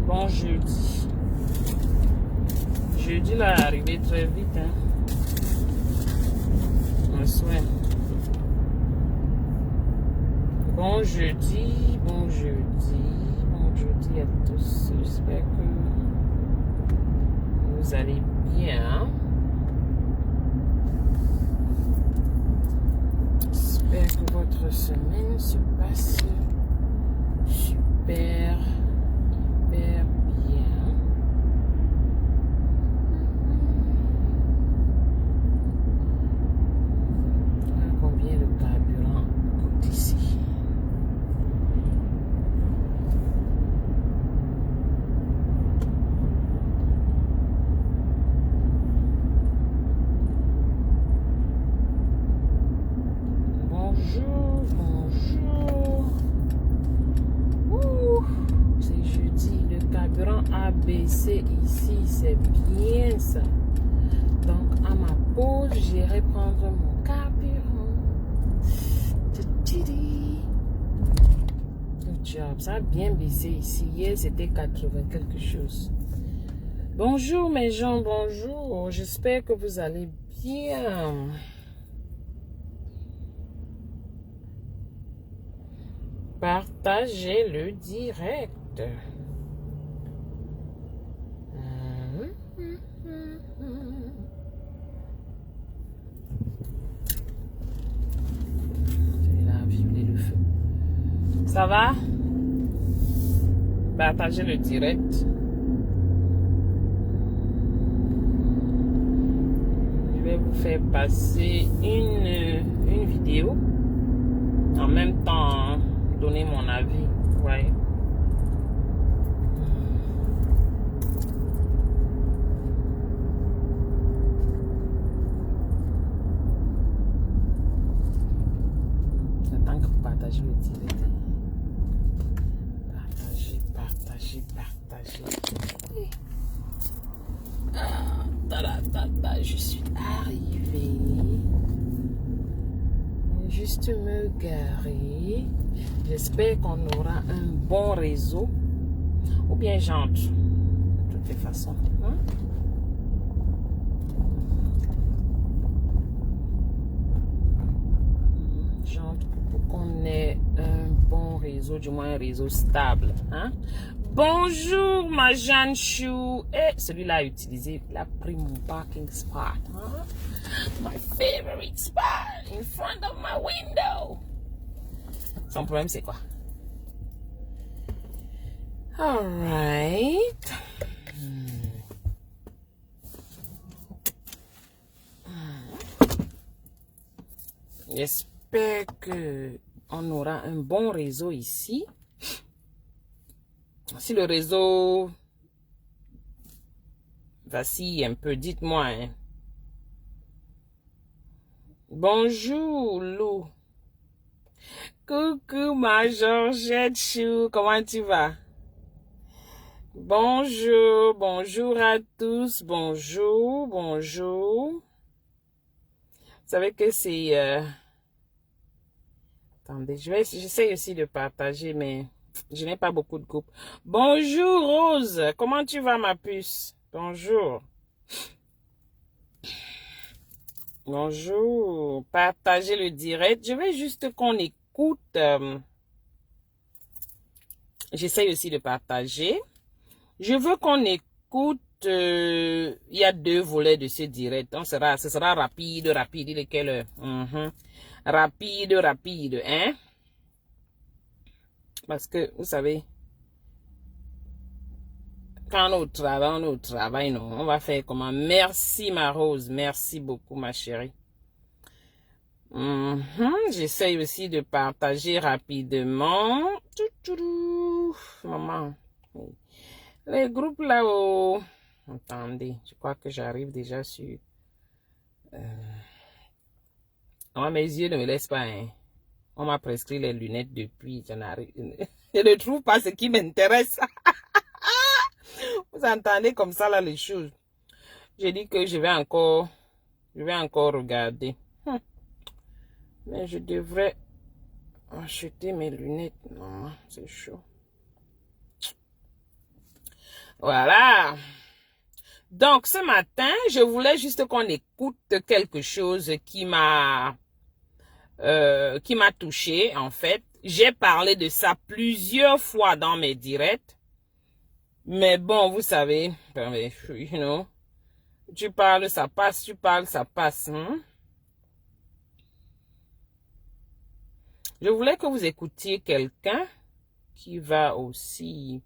Bon jeudi. Jeudi là est arrivé très vite. Hein. On souhaite. Bon jeudi, bon jeudi, bon jeudi à tous. J'espère que vous allez bien. J'espère que votre semaine se passe super, hyper bien. Combien le carburant coûte ici? Bonjour, bonjour. Ouh, c'est jeudi, le carburant a baissé ici, c'est bien ça. Donc à ma pause, j'irai prendre mon carburant. Good job, ça a bien baissé ici. Hier c'était 80 quelque chose. Bonjour mes gens, bonjour. J'espère que vous allez bien. Partagez le direct. Je vais là violer le feu. Ça va? Partagez le direct. Je vais vous faire passer une vidéo. En même temps, donner mon avis. Ouais. J'attends que vous partagez le direct. Partagez, partagez, partagez. Je suis arrivée. Juste me garer. J'espère qu'on aura un bon réseau. Ou bien j'entre. De toutes les façons. Hein? J'entre pour qu'on ait un bon réseau, du moins un réseau stable. Hein? Bonjour ma Jeanne Chou. Et celui-là a utilisé, il a pris mon parking spot. Hein? My favorite spot in front of my window. Son problème c'est quoi? Alright. J'espère que on aura un bon réseau ici. Si le réseau vacille un peu, dites-moi. Hein. Bonjour Lou. Coucou ma Georgette Chou, comment tu vas? Bonjour, bonjour à tous, bonjour, bonjour. Vous savez que c'est... Attendez, j'essaie aussi de partager, mais je n'ai pas beaucoup de groupes. Bonjour Rose, comment tu vas ma puce? Bonjour. Bonjour, partagez le direct. Je veux juste qu'on écoute. J'essaie aussi de partager. Je veux qu'on écoute. Il y a 2 volets de ce direct. Donc, ce sera rapide. Il est quelle heure? Rapide, hein? Parce que, vous savez, quand on est au travail, non, on va faire comment? Merci ma Rose, merci beaucoup ma chérie. J'essaye aussi de partager rapidement. Maman. Les groupes là-haut. Attendez, je crois que j'arrive déjà sur... Oh, mes yeux ne me laissent pas. Hein. On m'a prescrit les lunettes depuis. Je ne trouve pas ce qui m'intéresse. Vous entendez comme ça là les choses. J'ai dit que je vais encore regarder. Mais je devrais acheter mes lunettes. Non, c'est chaud. Voilà. Donc, ce matin, je voulais juste qu'on écoute quelque chose qui m'a touché, en fait. J'ai parlé de ça plusieurs fois dans mes directs. Mais bon, vous savez, you know, tu parles, ça passe, tu parles, ça passe. Hein? Je voulais que vous écoutiez quelqu'un qui va aussi...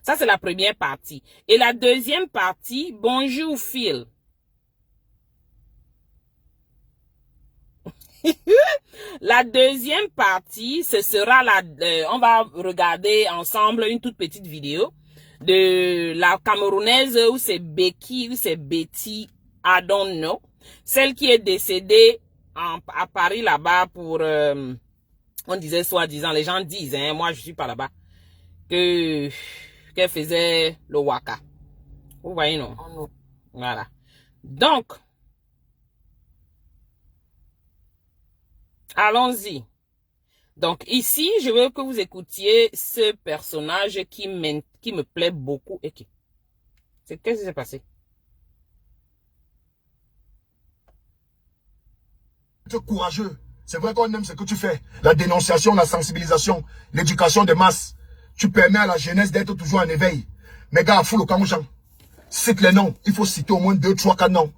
Ça, c'est la première partie. Et la deuxième partie, bonjour Phil. La deuxième partie, ce sera on va regarder ensemble une toute petite vidéo de la Camerounaise où c'est Becky, ou c'est Betty, I don't know. Celle qui est décédée à Paris là-bas pour, on disait soi-disant, les gens disent, hein, moi je suis pas là-bas, qu'elle faisait le waka. Vous voyez, non? Voilà. Donc, allons-y. Donc ici, je veux que vous écoutiez ce personnage qui me plaît beaucoup. Et qu'est-ce qui s'est passé? Tu es courageux. C'est vrai qu'on aime ce que tu fais. La dénonciation, la sensibilisation, l'éducation de masse. Tu permets à la jeunesse d'être toujours en éveil. Mais gars, fou le camouchan. Cite les noms. Il faut citer au moins 2, 3, 4 noms.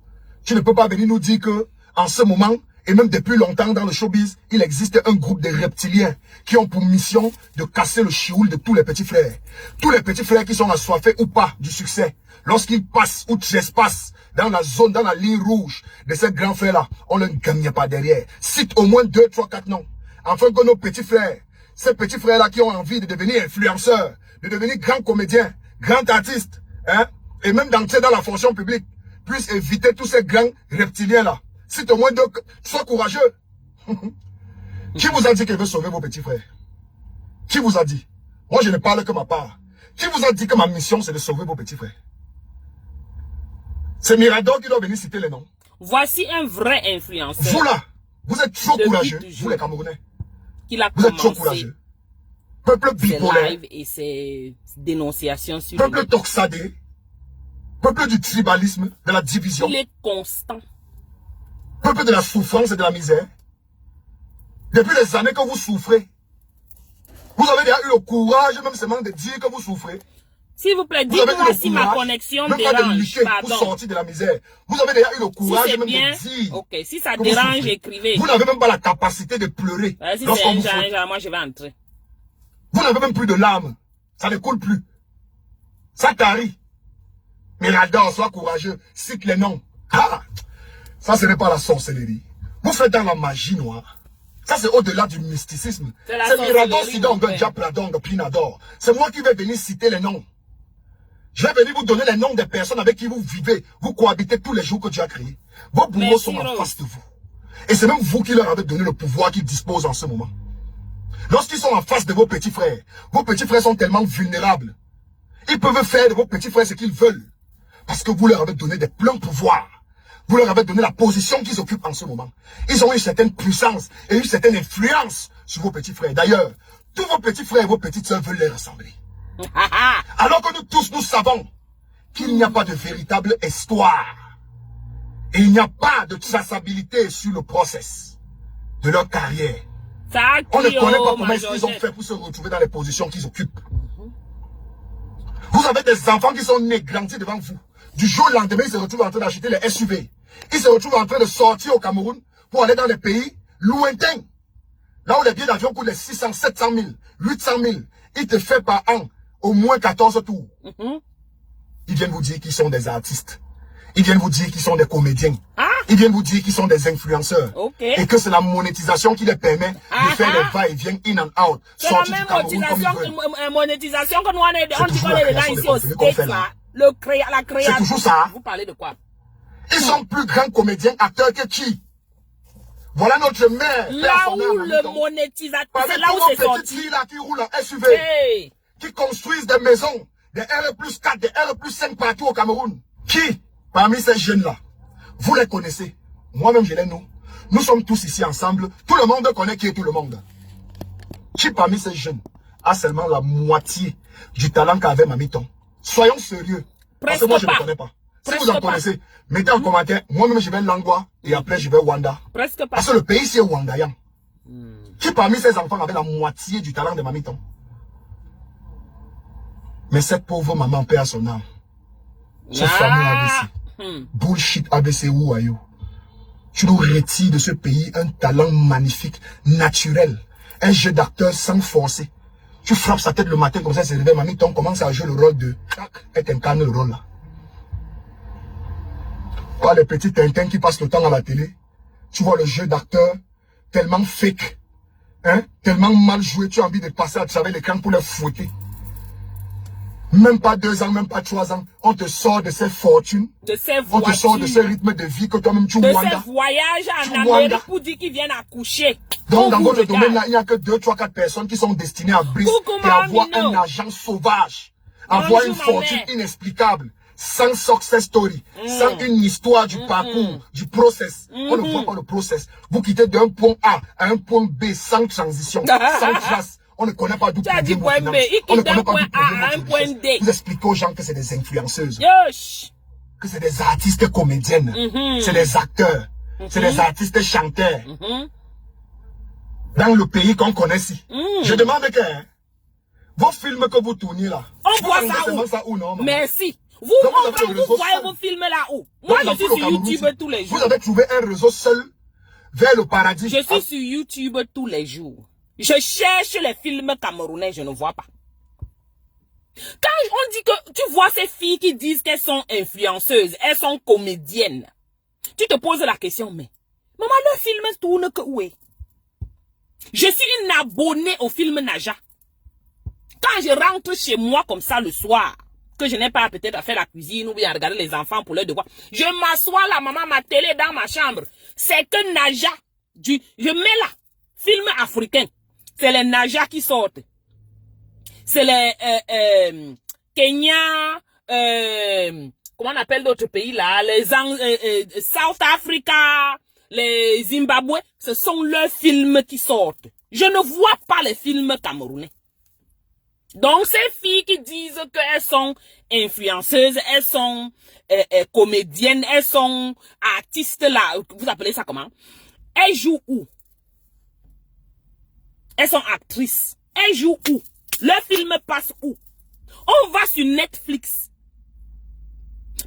Tu ne peux pas venir nous dire que, en ce moment, et même depuis longtemps dans le showbiz, il existe un groupe de reptiliens qui ont pour mission de casser le chioul de tous les petits frères. Tous les petits frères qui sont assoiffés ou pas du succès. Lorsqu'ils passent ou trespassent dans la zone, dans la ligne rouge de ces grands frères-là, on ne gagne pas derrière. Cite au moins 2, 3, 4 noms. Afin que nos petits frères, ces petits frères-là qui ont envie de devenir influenceurs, de devenir grands comédiens, grands artistes, hein, et même d'entrer dans la fonction publique, puissent éviter tous ces grands reptiliens-là. Cite au moins 2, sois courageux. Qui vous a dit qu'il veut sauver vos petits frères? Qui vous a dit? Moi, je ne parle que ma part. Qui vous a dit que ma mission, c'est de sauver vos petits frères? C'est Mirador qui doit venir citer les noms. Voici un vrai influenceur. Vous là, vous êtes trop courageux, vous les Camerounais. Vous êtes trop courageux. Peuple bipolaire. Live et ses dénonciations sur peuple toxadé. Peuple du tribalisme, de la division. Il est constant. Peuple de la souffrance et de la misère. Depuis les années que vous souffrez, vous avez déjà eu le courage même seulement de dire que vous souffrez. S'il vous plaît, dites-moi si ma connexion dérange. Pardon. Pour sortir de la misère. Vous avez déjà eu le courage si même bien, de dire. Ok, si ça dérange, écrivez. Vous n'avez même pas la capacité de pleurer. Si c'est moi je vais entrer. Vous n'avez même plus de larmes. Ça ne coule plus. Ça tarit. Mirador, sois courageux. Cite les noms. Ah, ça, ce n'est pas la sorcellerie. Vous faites dans la magie noire. Ça, c'est au-delà du mysticisme. C'est Mirador, Sidon, Diapradon, Pinador. C'est moi qui vais venir citer les noms. Je vais venir vous donner les noms des personnes avec qui vous vivez. Vous cohabitez tous les jours que Dieu a créé. Vos bourreaux sont en face de vous. Et c'est même vous qui leur avez donné le pouvoir qu'ils disposent en ce moment. Lorsqu'ils sont en face de vos petits frères sont tellement vulnérables. Ils peuvent faire de vos petits frères ce qu'ils veulent. Parce que vous leur avez donné des pleins pouvoirs. Vous leur avez donné la position qu'ils occupent en ce moment. Ils ont une certaine puissance et une certaine influence sur vos petits frères. D'ailleurs, tous vos petits frères et vos petites sœurs veulent les rassembler. Alors que nous tous, nous savons qu'il n'y a pas de véritable histoire. Et il n'y a pas de traçabilité sur le process de leur carrière. On ne connaît pas comment ils ont fait pour se retrouver dans les positions qu'ils occupent. Vous avez des enfants qui sont nés, grandis devant vous. Du jour au lendemain, ils se retrouvent en train d'acheter les SUV. Ils se retrouvent en train de sortir au Cameroun pour aller dans des pays lointains. Là où les billets d'avion coûtent les 600, 700 000, 800 000. Ils te font par an au moins 14 tours. Ils viennent vous dire qu'ils sont des artistes. Ils viennent vous dire qu'ils sont des comédiens. Ils viennent vous dire qu'ils sont des influenceurs. Et que c'est la monétisation qui les permet de faire des va-et-vient in and out. C'est la même monétisation que nous on dit qu'on est dedans ici au States là. La création. C'est toujours ça. Vous parlez de quoi? Ils sont plus grands comédiens, acteurs que qui? Voilà notre mère. Là où le monétisateur, c'est là où c'est sorti. Filles là qui roulent en SUV, qui construisent des maisons, des R+4, des R+5 partout au Cameroun. Qui, parmi ces jeunes-là, vous les connaissez? Moi-même, je les nomme. Nous sommes tous ici ensemble. Tout le monde connaît qui est tout le monde. Qui, parmi ces jeunes, a seulement la moitié du talent qu'avait Mamiton? Soyons sérieux. Parce que moi, je ne connais pas. Si vous en connaissez, mettez en commentaire. Moi-même, je vais Langwa et après, je vais Wanda. Presque pas. Parce que le pays, c'est Wandayan. Qui parmi ces enfants avait la moitié du talent de Mamiton? Mais cette pauvre maman perd son âme. Ce fameux ABC. Bullshit ABC ou ayo. Tu nous retires de ce pays un talent magnifique, naturel. Un jeu d'acteur sans forcer. Tu frappes sa tête le matin comme ça, c'est réveille, Mamiton commence à jouer le rôle de... Elle t'incarne le rôle là. Pas les petits Tintins qui passent le temps à la télé. Tu vois le jeu d'acteur tellement fake. Hein? Tellement mal joué, tu as envie de passer à travers l'écran pour les fouetter. Même pas 2 ans, même pas 3 ans. On te sort de ces fortunes. De ces voitures. On te sort de ce rythme de vie que toi-même tu Wanda. De ces voyages en Amérique pour dire qu'ils viennent accoucher. Donc dans votre domaine là, il n'y a que 2, 3, 4 personnes qui sont destinées à briser et à avoir un agent sauvage. Avoir une fortune inexplicable. Sans success story, sans une histoire du parcours, du process. On ne voit pas le process. Vous quittez d'un point A à un point B sans transition, sans trace. On ne connaît pas d'où point B. On ne connaît pas d'où A à un point D. Vous expliquez aux gens que c'est des influenceuses. Yosh. Que c'est des artistes comédiennes. C'est des acteurs. C'est des artistes chanteurs. Dans le pays qu'on connaît ici. Je demande que vos films que vous tournez là. On voit ça où non, merci. Vous voyez vos films là où? Moi, je suis sur YouTube tous les jours. Vous avez trouvé un réseau seul vers le paradis. Je suis sur YouTube tous les jours. Je cherche les films camerounais, je ne vois pas. Quand on dit que tu vois ces filles qui disent qu'elles sont influenceuses, elles sont comédiennes, tu te poses la question, mais maman, le film tourne que où est? Je suis une abonnée au film Naja. Quand je rentre chez moi comme ça le soir, que je n'ai pas peut-être à faire la cuisine ou bien à regarder les enfants pour leurs devoirs, je m'assois là, maman, ma télé dans ma chambre. C'est que Naja, je mets là, film africain. C'est les Naja qui sortent. C'est les Kenya, comment on appelle d'autres pays là, les South Africa, les Zimbabwe, ce sont leurs films qui sortent. Je ne vois pas les films camerounais. Donc ces filles qui disent qu'elles sont influenceuses, elles sont comédiennes, elles sont artistes là, vous appelez ça comment? Elles jouent où? Elles sont actrices. Elles jouent où? Leur film passe où? On va sur Netflix.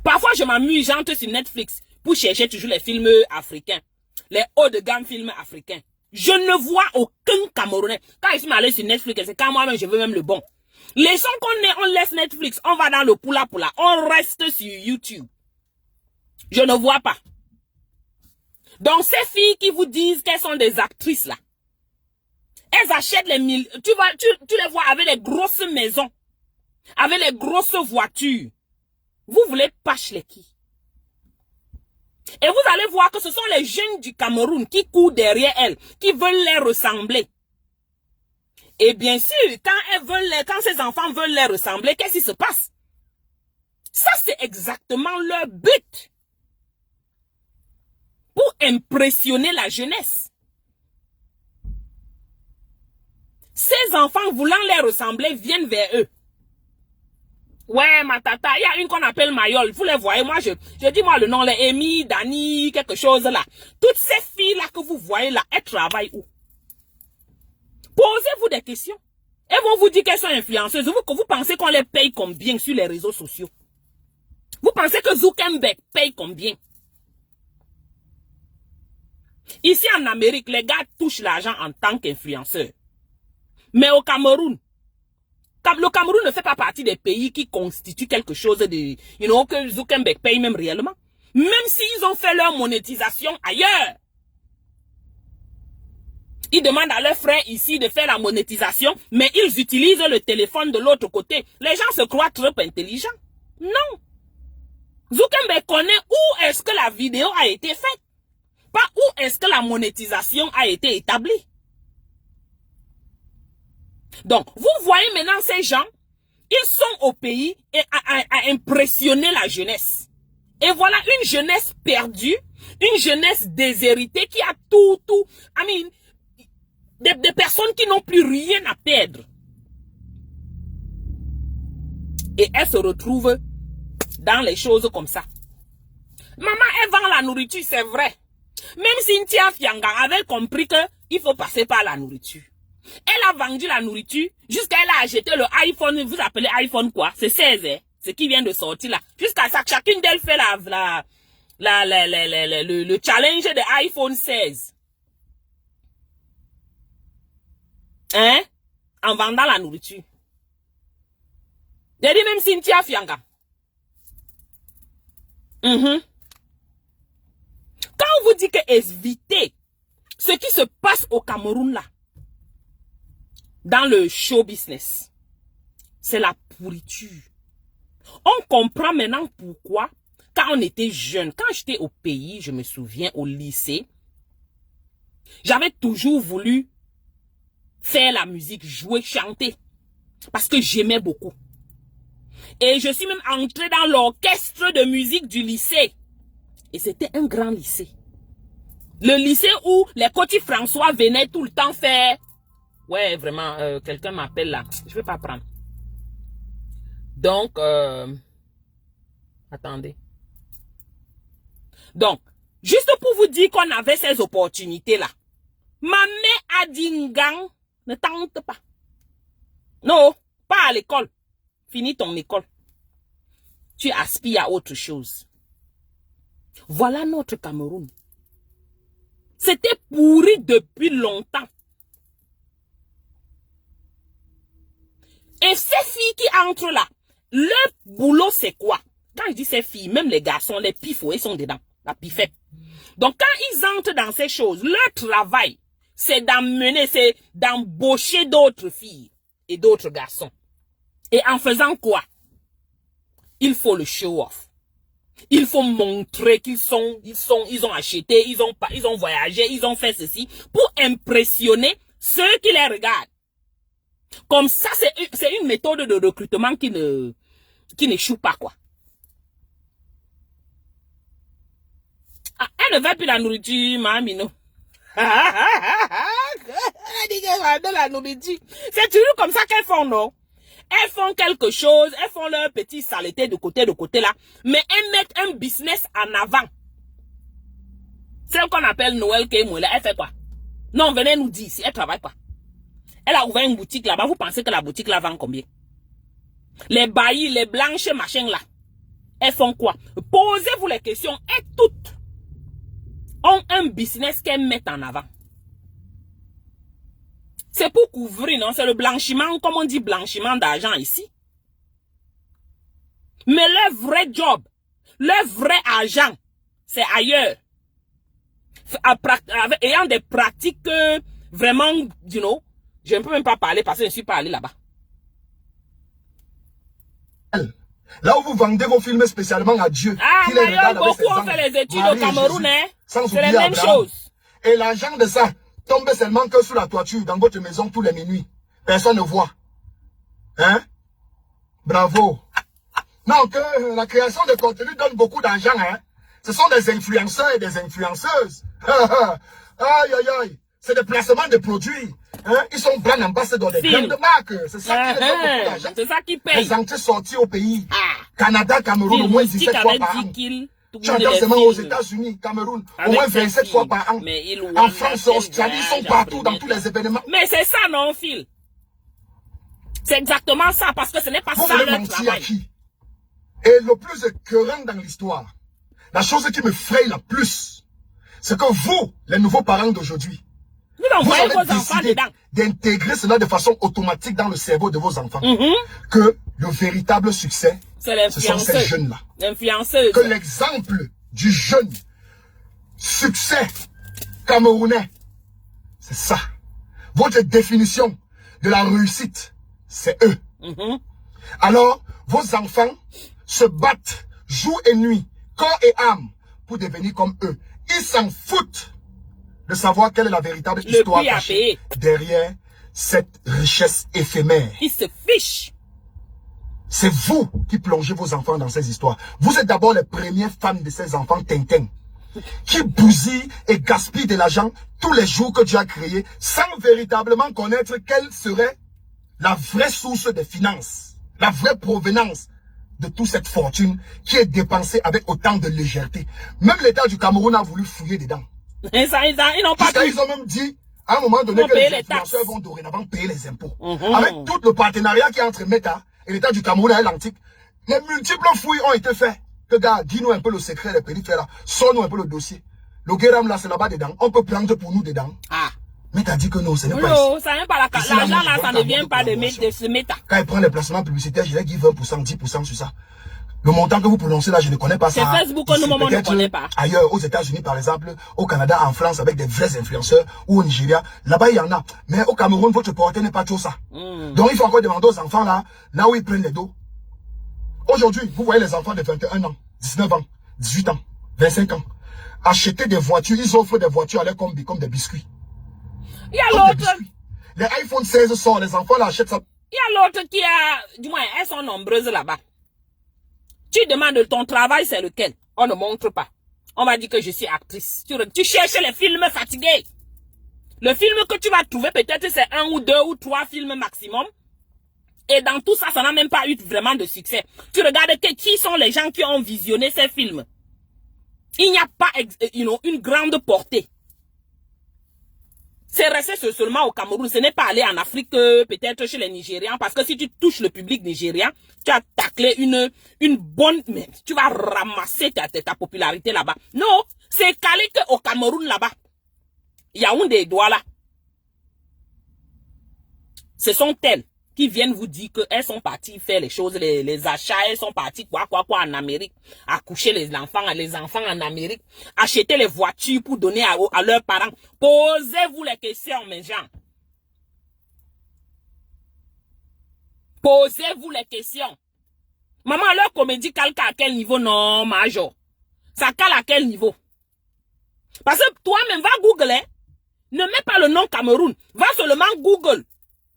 Parfois, je m'amuse, j'entre sur Netflix pour chercher toujours les films africains. Les hauts de gamme films africains. Je ne vois aucun Camerounais. Quand je suis allé sur Netflix, c'est quand moi-même, je veux même le bon. Laissons on laisse Netflix, on va dans le poula, on reste sur YouTube. Je ne vois pas. Donc, ces filles qui vous disent qu'elles sont des actrices là, elles achètent les mille. Tu les vois avec les grosses maisons, avec les grosses voitures. Vous voulez pâche les qui? Et vous allez voir que ce sont les jeunes du Cameroun qui courent derrière elles, qui veulent les ressembler. Et bien sûr, quand ces enfants veulent les ressembler, qu'est-ce qui se passe? Ça, c'est exactement leur but. Pour impressionner la jeunesse. Ces enfants voulant les ressembler viennent vers eux. Ouais, ma tata, il y a une qu'on appelle Mayol. Vous les voyez, moi, je dis moi le nom, les Amy, Dani, quelque chose là. Toutes ces filles-là que vous voyez là, elles travaillent où? Posez-vous des questions. Elles vont vous dire qu'elles sont influenceuses. Vous pensez qu'on les paye combien sur les réseaux sociaux? Vous pensez que Zuckerberg paye combien? Ici en Amérique, les gars touchent l'argent en tant qu'influenceurs. Mais au Cameroun, le Cameroun ne fait pas partie des pays qui constituent quelque chose de, que Zuckerberg paye même réellement. Même s'ils ont fait leur monétisation ailleurs. Ils demandent à leurs frères ici de faire la monétisation, mais ils utilisent le téléphone de l'autre côté. Les gens se croient trop intelligents. Non. Zuckerberg connaît où est-ce que la vidéo a été faite. Pas où est-ce que la monétisation a été établie. Donc, vous voyez maintenant ces gens, ils sont au pays et à impressionner la jeunesse. Et voilà une jeunesse perdue, une jeunesse déshéritée qui a des personnes qui n'ont plus rien à perdre. Et elle se retrouve dans les choses comme ça. Maman, elle vend la nourriture, c'est vrai. Même Cynthia Fianga avait compris que il faut passer par la nourriture. Elle a vendu la nourriture jusqu'à elle a acheté le iPhone. Vous appelez iPhone quoi? C'est 16, hein? Ce qui vient de sortir là. Jusqu'à ça, chacune d'elles fait le challenge de iPhone 16. Hein? En vendant la nourriture. J'ai dit même Cynthia Fianga. Quand on vous dit que évitez ce qui se passe au Cameroun là, dans le show business, c'est la pourriture. On comprend maintenant pourquoi, quand on était jeune, quand j'étais au pays, je me souviens, au lycée, j'avais toujours voulu faire la musique, jouer, chanter, parce que j'aimais beaucoup. Et je suis même entrée dans l'orchestre de musique du lycée. Et c'était un grand lycée. Le lycée où les Coty François venaient tout le temps faire... Ouais, vraiment, quelqu'un m'appelle là. Je ne vais pas prendre. Donc, attendez. Donc, juste pour vous dire qu'on avait ces opportunités-là. Ma mère a dit, Ngang, ne tente pas. Non, pas à l'école. Finis ton école. Tu aspires à autre chose. Voilà notre Cameroun. C'était pourri depuis longtemps. Et ces filles qui entrent là, leur boulot c'est quoi? Quand je dis ces filles, même les garçons, les pifos, ils sont dedans. La pifette. Donc quand ils entrent dans ces choses, leur travail, c'est d'emmener, c'est d'embaucher d'autres filles et d'autres garçons. Et en faisant quoi? Il faut le show-off. Il faut montrer qu'ils ils ont acheté, ils ont voyagé, ils ont fait ceci pour impressionner ceux qui les regardent. Comme ça, c'est une méthode de recrutement qui n'échoue pas, quoi. Ah, elle ne veut plus la nourriture, mamie, non. Elle dit qu'elle veut la nourriture. C'est toujours comme ça qu'elles font, non? Elles font quelque chose, elles font leur petit saleté de côté là, mais elles mettent un business en avant. Celle qu'on appelle Noël Kemouela, elle fait quoi? Non, venez nous dire si elle travaille pas. Elle a ouvert une boutique là-bas, vous pensez que la boutique là vend combien? Les baillis, les blanches, machin là, elles font quoi? Posez-vous les questions, elles toutes ont un business qu'elles mettent en avant. C'est pour couvrir, non? C'est le blanchiment, comme on dit blanchiment d'argent ici. Mais leur vrai job, leur vrai argent, c'est ailleurs. Ayant des pratiques vraiment, you know, je ne peux même pas parler parce que je ne suis pas allé là-bas. Là où vous vendez vos films spécialement à Dieu. Ah, d'ailleurs, beaucoup ont fait les études au Cameroun, hein? C'est les mêmes choses. Et l'argent de ça tombe seulement que sous la toiture, dans votre maison, tous les minuit. Personne ne voit. Hein? Bravo. Non, que la création de contenu donne beaucoup d'argent, hein? Ce sont des influenceurs et des influenceuses. Aïe, aïe, aïe. C'est des placements de produits. Hein? Ils sont brand ambassadeurs des grandes marques. C'est ça qui donne beaucoup d'argent. C'est ça qui paye. Les entrées sorties au pays. Canada, Cameroun, au moins 17 fois par an. Tu entends seulement aux États-Unis, Cameroun, au moins 27 fois par an. En France, Australie, ils sont partout dans tous les événements. Mais c'est ça, non, Phil? C'est exactement ça, parce que ce n'est pas ça leur travail. Et le plus écœurant dans l'histoire, la chose qui me fraye la plus, c'est que vous, les nouveaux parents d'aujourd'hui, vous avez décidé d'intégrer cela de façon automatique dans le cerveau de vos enfants. Que le véritable succès, ce sont ces jeunes-là. Que l'exemple du jeune succès camerounais, c'est ça. Votre définition de la réussite, c'est eux. Alors, vos enfants se battent jour et nuit, corps et âme, pour devenir comme eux. Ils s'en foutent de savoir quelle est la véritable histoire cachée derrière cette richesse éphémère. Ils se fichent. C'est vous qui plongez vos enfants dans ces histoires. Vous êtes d'abord les premiers fans de ces enfants Tintin, qui bousillent et gaspillent de l'argent tous les jours que Dieu a créé, sans véritablement connaître quelle serait la vraie source des finances. la vraie provenance de toute cette fortune qui est dépensée avec autant de légèreté. Même l'État du Cameroun a voulu fouiller dedans. Ils n'ont pas pu. Ils ont même dit, à un moment donné, que les influenceurs vont dorénavant payer les impôts. Avec tout le partenariat qui est entre Meta et l'État du Cameroun et l'Antique, les multiples fouilles ont été faites. Que gars, dis-nous un peu le secret des périphéries là. Sors-nous un peu le dossier. Le Guéram là, c'est là-bas dedans. On peut prendre pour nous dedans. Ah. Mais t'as dit que non, ce n'est pas ici. Ça vient pas l'argent là, ça ne vient pas de ce Meta. Quand il prend les placements publicitaires, je vais give 20%, 10% sur ça. Le montant que vous prononcez là, je ne connais pas ça. C'est Facebook que nous, on ne connaît pas. Ailleurs, aux États-Unis par exemple, au Canada, en France, avec des vrais influenceurs, ou au Nigeria, là-bas il y en a. Mais au Cameroun, votre portée n'est pas trop ça. Donc il faut encore demander aux enfants là où ils prennent les dos. Aujourd'hui, vous voyez les enfants de 21 ans, 19 ans, 18 ans, 25 ans, acheter des voitures, ils offrent des voitures à leur combi comme des biscuits. Il y a l'autre. Les iPhone 16 sortent, les enfants là achètent ça. Il y a l'autre qui a, du moins, elles sont nombreuses là-bas. Tu demandes ton travail, c'est lequel? On ne montre pas. On va dire que je suis actrice. Tu cherches les films fatigués. Le film que tu vas trouver, peut-être c'est 1 ou 2 ou 3 films maximum. Et dans tout ça, ça n'a même pas eu vraiment de succès. Tu regardes qui sont les gens qui ont visionné ces films. Il n'y a pas une grande portée. C'est resté seulement au Cameroun. Ce n'est pas aller en Afrique, peut-être chez les Nigérians. Parce que si tu touches le public nigérien, tu as taclé une bonne... Mais tu vas ramasser ta popularité là-bas. Non, c'est calé qu'au Cameroun là-bas. Yaoundé et Douala. Ce sont elles qui viennent vous dire qu'elles sont parties faire les choses, les achats, elles sont parties quoi en Amérique, accoucher les enfants en Amérique, acheter les voitures pour donner à leurs parents. Posez-vous les questions, mes gens. Posez-vous les questions. Maman, leur comédie calque à quel niveau? Non, major. Ça cale à quel niveau? Parce que toi-même, va Google, hein? Ne mets pas le nom Cameroun. Va seulement Google.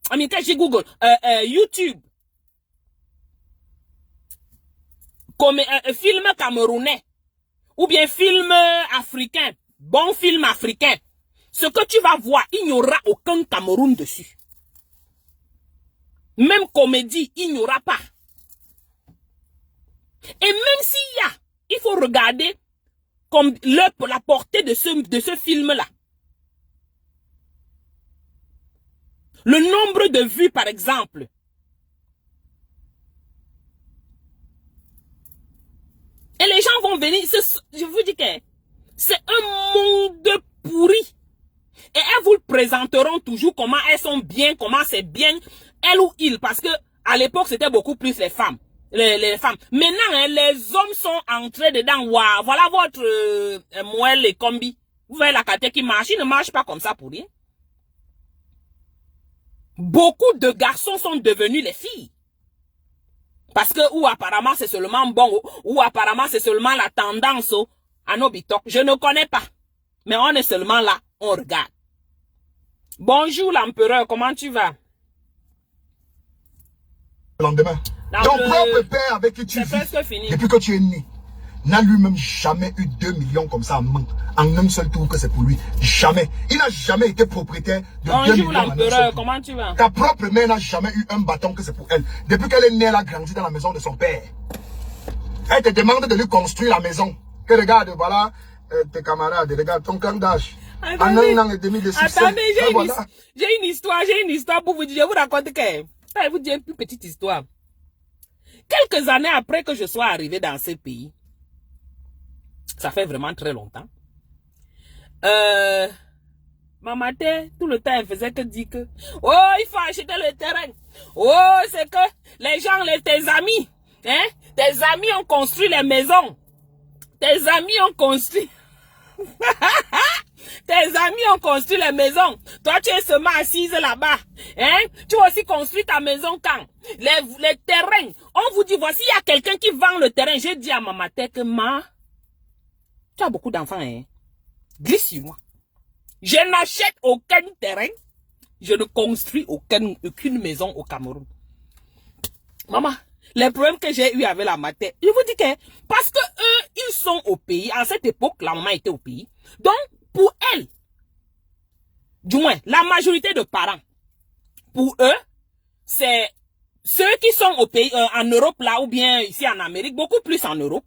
Quand j'ai Google, YouTube, comme film camerounais, ou bien film africain, bon film africain, ce que tu vas voir, il n'y aura aucun Cameroun dessus. Même comédie, il n'y aura pas. Et même s'il y a, il faut regarder comme la portée de ce film-là. Le nombre de vues, par exemple. Et les gens vont venir, je vous dis que c'est un monde pourri. Et elles vous le présenteront toujours comment elles sont bien, comment c'est bien, elles ou ils. Parce que à l'époque, c'était beaucoup plus les femmes. Les femmes. Maintenant, hein, les hommes sont entrés dedans. Waouh, voilà votre moelle et combi. Vous voyez la qualité qui marche. Il ne marche pas comme ça pour rien. Beaucoup de garçons sont devenus les filles. Parce que, ou apparemment c'est seulement bon, ou apparemment c'est seulement la tendance à nos bitocs. Je ne connais pas. Mais on est seulement là, on regarde. Bonjour l'empereur, comment tu vas? Le lendemain. Ton propre père avec qui tu vis, depuis que tu es né, n'a lui-même jamais eu 2 millions comme ça en un seul tour que c'est pour lui. Jamais. Il n'a jamais été propriétaire de 2 millions. Bonjour l'empereur, comment tu vas? Ta propre mère n'a jamais eu un bâton que c'est pour elle. Depuis qu'elle est née, elle a grandi dans la maison de son père. Elle te demande de lui construire la maison. Que regarde, voilà tes camarades, regarde ton camp d'âge. En un an et demi de succès. Attendez, j'ai une histoire pour vous dire. Je vous raconte que... Je vais vous dire une plus petite histoire. Quelques années après que je sois arrivé dans ce pays, ça fait vraiment très longtemps, ma mère, tout le temps, elle faisait que dire que, oh, il faut acheter le terrain. Oh, c'est que les gens, tes amis, hein, tes amis ont construit les maisons. Tes amis ont construit... Tes amis ont construit les maisons. Toi, tu es seulement assise là-bas. Hein? Tu as aussi construit ta maison quand? Les terrains. On vous dit, voici, il y a quelqu'un qui vend le terrain. J'ai dit à ma mère que, tu as beaucoup d'enfants, hein? Glisse sur moi. Je n'achète aucun terrain. Je ne construis aucune maison au Cameroun. Maman, les problèmes que j'ai eu avec la mater, je vous dis que, parce que eux, ils sont au pays. À cette époque, la maman était au pays. Donc, pour elle, du moins, la majorité de parents, pour eux, c'est ceux qui sont au pays, en Europe là, ou bien ici en Amérique, beaucoup plus en Europe,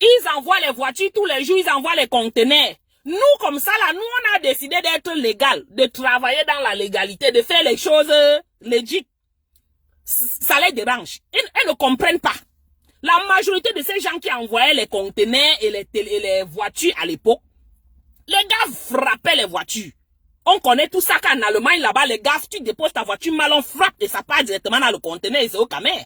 ils envoient les voitures tous les jours, ils envoient les conteneurs. Nous, comme ça, là, nous, on a décidé d'être légal, de travailler dans la légalité, de faire les choses legit. Ça les dérange. Ils ne comprennent pas. La majorité de ces gens qui envoyaient les conteneurs et les voitures à l'époque, les gars frappaient les voitures. On connaît tout ça qu'en Allemagne, là-bas, les gars, tu déposes ta voiture mal, on frappe et ça part directement dans le conteneur et c'est au camer.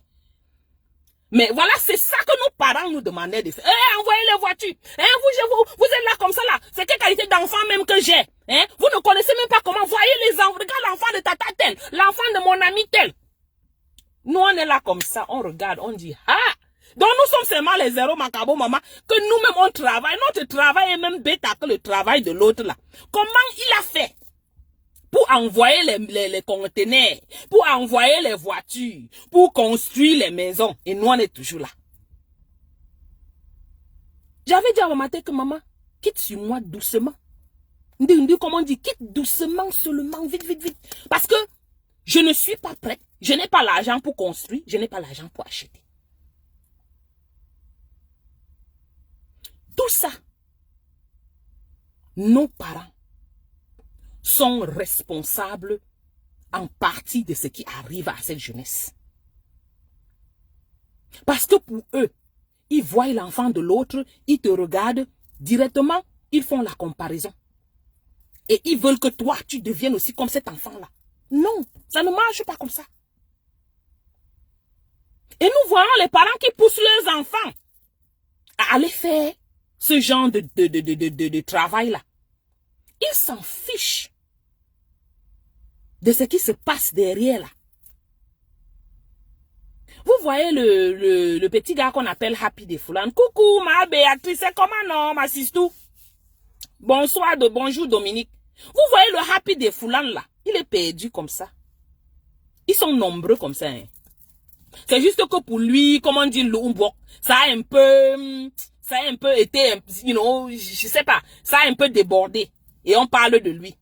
Mais voilà, c'est ça que nos parents nous demandaient de faire. Envoyez les voitures. Vous êtes là comme ça là. C'est quelle qualité d'enfant même que j'ai. Vous ne connaissez même pas comment. Voyez les enfants. Regarde l'enfant de tata tel. L'enfant de mon ami tel. Nous, on est là comme ça. On regarde. On dit, ah. Donc, nous sommes seulement les zéros macabo, maman. Que nous-mêmes, on travaille. Notre travail est même bêta que le travail de l'autre là. Comment il a fait? Pour envoyer les conteneurs, pour envoyer les voitures, pour construire les maisons. Et nous, on est toujours là. J'avais dit à maman que maman, quitte sur moi doucement. Comment on dit, quitte doucement seulement, vite, vite, vite. Parce que je ne suis pas prête. Je n'ai pas l'argent pour construire. Je n'ai pas l'argent pour acheter. Tout ça, nos parents sont responsables en partie de ce qui arrive à cette jeunesse. Parce que pour eux, ils voient l'enfant de l'autre, ils te regardent directement, ils font la comparaison. Et ils veulent que toi, tu deviennes aussi comme cet enfant-là. Non, ça ne marche pas comme ça. Et nous voyons les parents qui poussent leurs enfants à aller faire ce genre de travail-là. Ils s'en fichent de ce qui se passe derrière là. Vous voyez le petit gars qu'on appelle Happy de Foulan. Coucou ma Béatrice, c'est comment non ma sistou? Bonsoir, bonjour Dominique. Vous voyez le Happy de Foulan là, il est perdu comme ça. Ils sont nombreux comme ça. Hein. C'est juste que pour lui, comme on dit, ça a un peu été, you know, je sais pas, ça a un peu débordé. Et on parle de lui.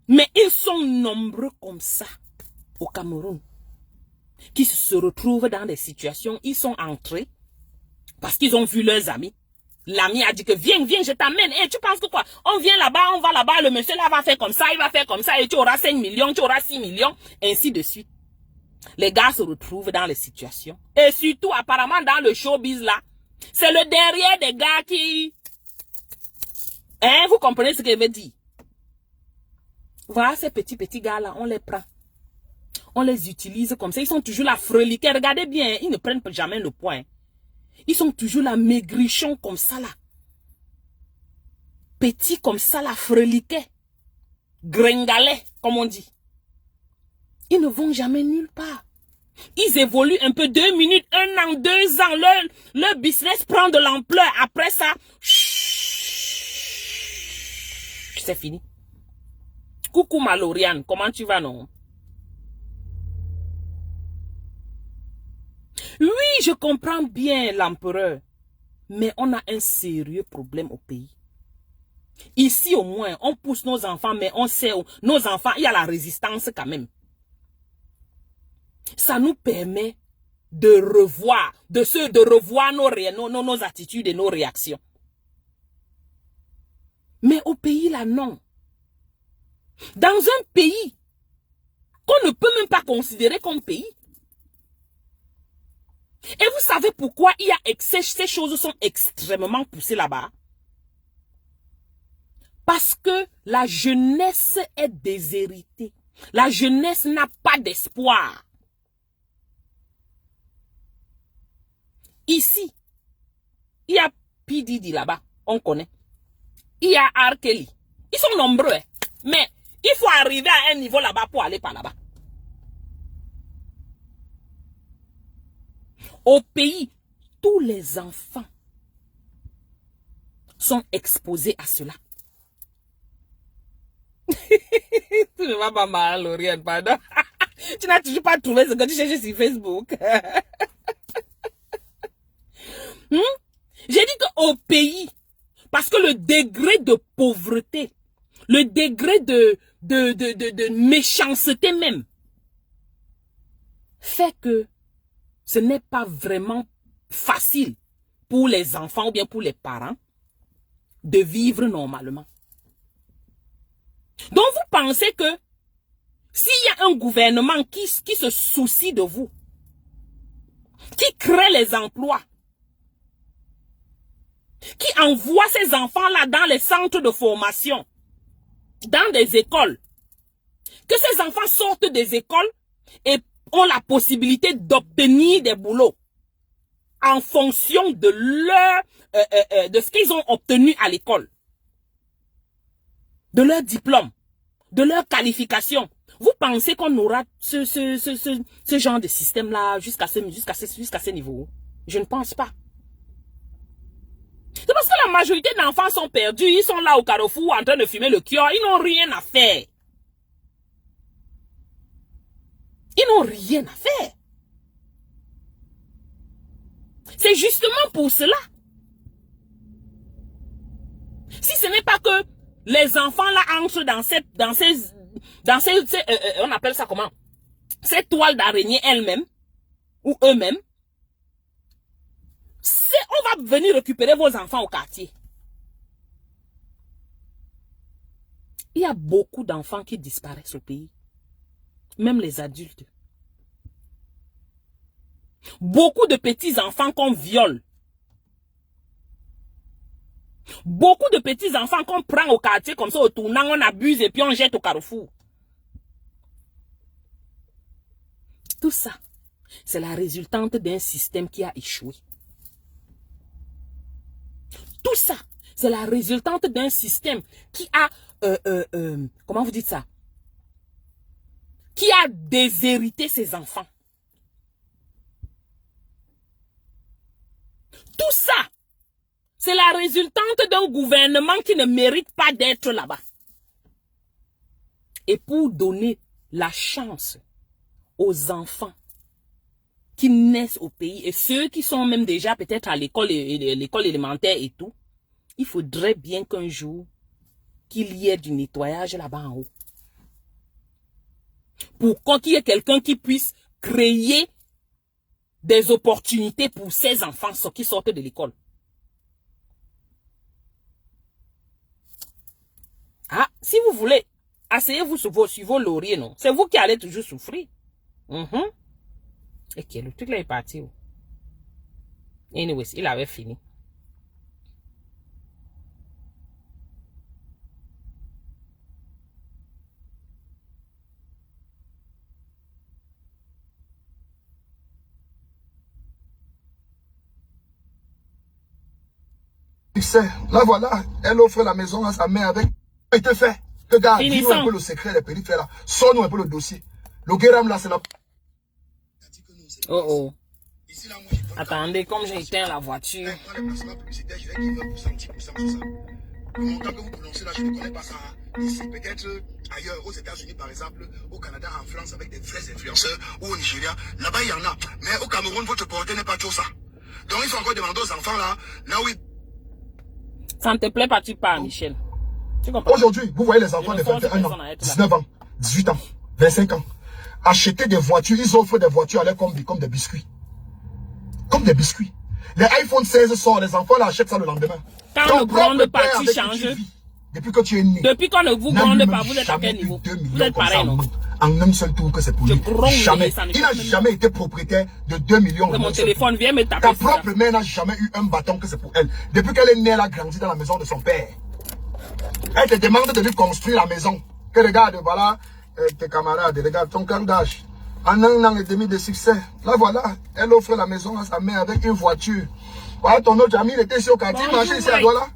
Mais ils sont nombreux comme ça au Cameroun. Qui se retrouvent dans des situations, ils sont entrés parce qu'ils ont vu leurs amis. L'ami a dit que viens, je t'amène. Et tu penses que quoi? On vient là-bas, on va là-bas, le monsieur là va faire comme ça, il va faire comme ça, et tu auras 5 millions, tu auras 6 millions, ainsi de suite. Les gars se retrouvent dans les situations. Et surtout, apparemment, dans le showbiz là, c'est le derrière des gars qui... vous comprenez ce que je veux dire? Voilà ces petits gars-là, on les prend. On les utilise comme ça. Ils sont toujours là freliqués. Regardez bien, ils ne prennent jamais le poids. Ils sont toujours là maigrichons comme ça là. Petits comme ça là, freliqués. Gringalais, comme on dit. Ils ne vont jamais nulle part. Ils évoluent un peu 2 minutes, 1 an, 2 ans. Leur business prend de l'ampleur. Après ça, c'est fini. Coucou Maloriane, comment tu vas non? Oui, je comprends bien l'empereur, mais on a un sérieux problème au pays. Ici au moins, on pousse nos enfants, mais on sait, nos enfants, il y a la résistance quand même. Ça nous permet de revoir, de revoir nos attitudes et nos réactions. Mais au pays là, non. Dans un pays qu'on ne peut même pas considérer comme pays. Et vous savez pourquoi ces choses sont extrêmement poussées là-bas? Parce que la jeunesse est déshéritée. La jeunesse n'a pas d'espoir. Ici, il y a P. Diddy là-bas, on connaît. Il y a R. Kelly. Ils sont nombreux, mais il faut arriver à un niveau là-bas pour aller par là-bas. Au pays, tous les enfants sont exposés à cela. Tu ne vas pas mal, Lauriane, pardon. Tu n'as toujours pas trouvé ce que tu cherches sur Facebook. J'ai dit qu'au pays, parce que le degré de pauvreté, le degré de méchanceté même, fait que ce n'est pas vraiment facile pour les enfants ou bien pour les parents de vivre normalement. Donc vous pensez que s'il y a un gouvernement qui se soucie de vous, qui crée les emplois, qui envoie ces enfants-là dans les centres de formation, dans des écoles, que ces enfants sortent des écoles et ont la possibilité d'obtenir des boulots en fonction de de ce qu'ils ont obtenu à l'école, de leur diplôme, de leur qualification. Vous pensez qu'on aura ce genre de système-là jusqu'à ce niveau? Je ne pense pas. C'est parce que la majorité d'enfants sont perdus, ils sont là au carrefour en train de fumer le kiosque, ils n'ont rien à faire. Ils n'ont rien à faire. C'est justement pour cela. Si ce n'est pas que les enfants là entrent dans ces on appelle ça comment? Ces toiles d'araignée elles-mêmes, ou eux-mêmes, on va venir récupérer vos enfants au quartier. Il y a beaucoup d'enfants qui disparaissent au pays. Même les adultes. Beaucoup de petits-enfants qu'on viole. Beaucoup de petits-enfants qu'on prend au quartier comme ça, au tournant, on abuse et puis on jette au carrefour. Tout ça, c'est la résultante d'un système qui a échoué. Tout ça, c'est la résultante d'un système qui a, comment vous dites ça? Qui a déshérité ses enfants. Tout ça, c'est la résultante d'un gouvernement qui ne mérite pas d'être là-bas. Et pour donner la chance aux enfants qui naissent au pays et ceux qui sont même déjà peut-être à l'école élémentaire et tout, il faudrait bien qu'un jour qu'il y ait du nettoyage là-bas en haut. Pour qu'il y ait quelqu'un qui puisse créer des opportunités pour ces enfants qui sortent de l'école. Ah, si vous voulez, asseyez-vous sur vos lauriers, non? C'est vous qui allez toujours souffrir. Et le truc là est parti. Anyways, il avait fini. Tu sais, là voilà, elle offre la maison à sa mère avec... Il te fait. Regarde, dis-nous un peu le secret des périphéries là. Sors-nous un peu le dossier. Le guéram là, c'est la... Oh. Attendez, comme j'ai éteint la voiture. Le montant que vous prononcez là, je ne connais pas ça. Ici, peut-être ailleurs, aux États-Unis par exemple, au Canada, en France, avec des vrais influenceurs, ou au Nigeria, là-bas il y en a. Mais au Cameroun, votre portée n'est pas tout ça. Donc il faut encore demander aux enfants là où ils... Ça ne te plaît pas, tu pars, Michel. Tu comprends? Aujourd'hui, vous voyez les enfants de 21 ans, 19 ans, 18 ans, 25 ans, acheter des voitures, ils offrent des voitures à l'air comme des biscuits. Comme des biscuits. Les iPhone 16 sortent, les enfants là achètent ça le lendemain. Quand le grande partie change, depuis que tu es né. Depuis qu'on ne vous gronde pas, vous êtes à quel niveau? Vous êtes pareil, non? En un seul tour que c'est pour lui. Jamais. Il n'a jamais été propriétaire de 2 millions. Mon téléphone vient me taper. Ta propre mère n'a jamais eu un bâton que c'est pour elle. Depuis qu'elle est née, elle a grandi dans la maison de son père. Elle te demande de lui construire la maison. Que regarde, voilà, tes camarades, regarde ton camp d'âge. En 1 an et demi de succès. Là voilà, elle offre la maison à sa mère avec une voiture. Voilà, ton autre ami, il était ici au quartier, il marchait ici à Douala.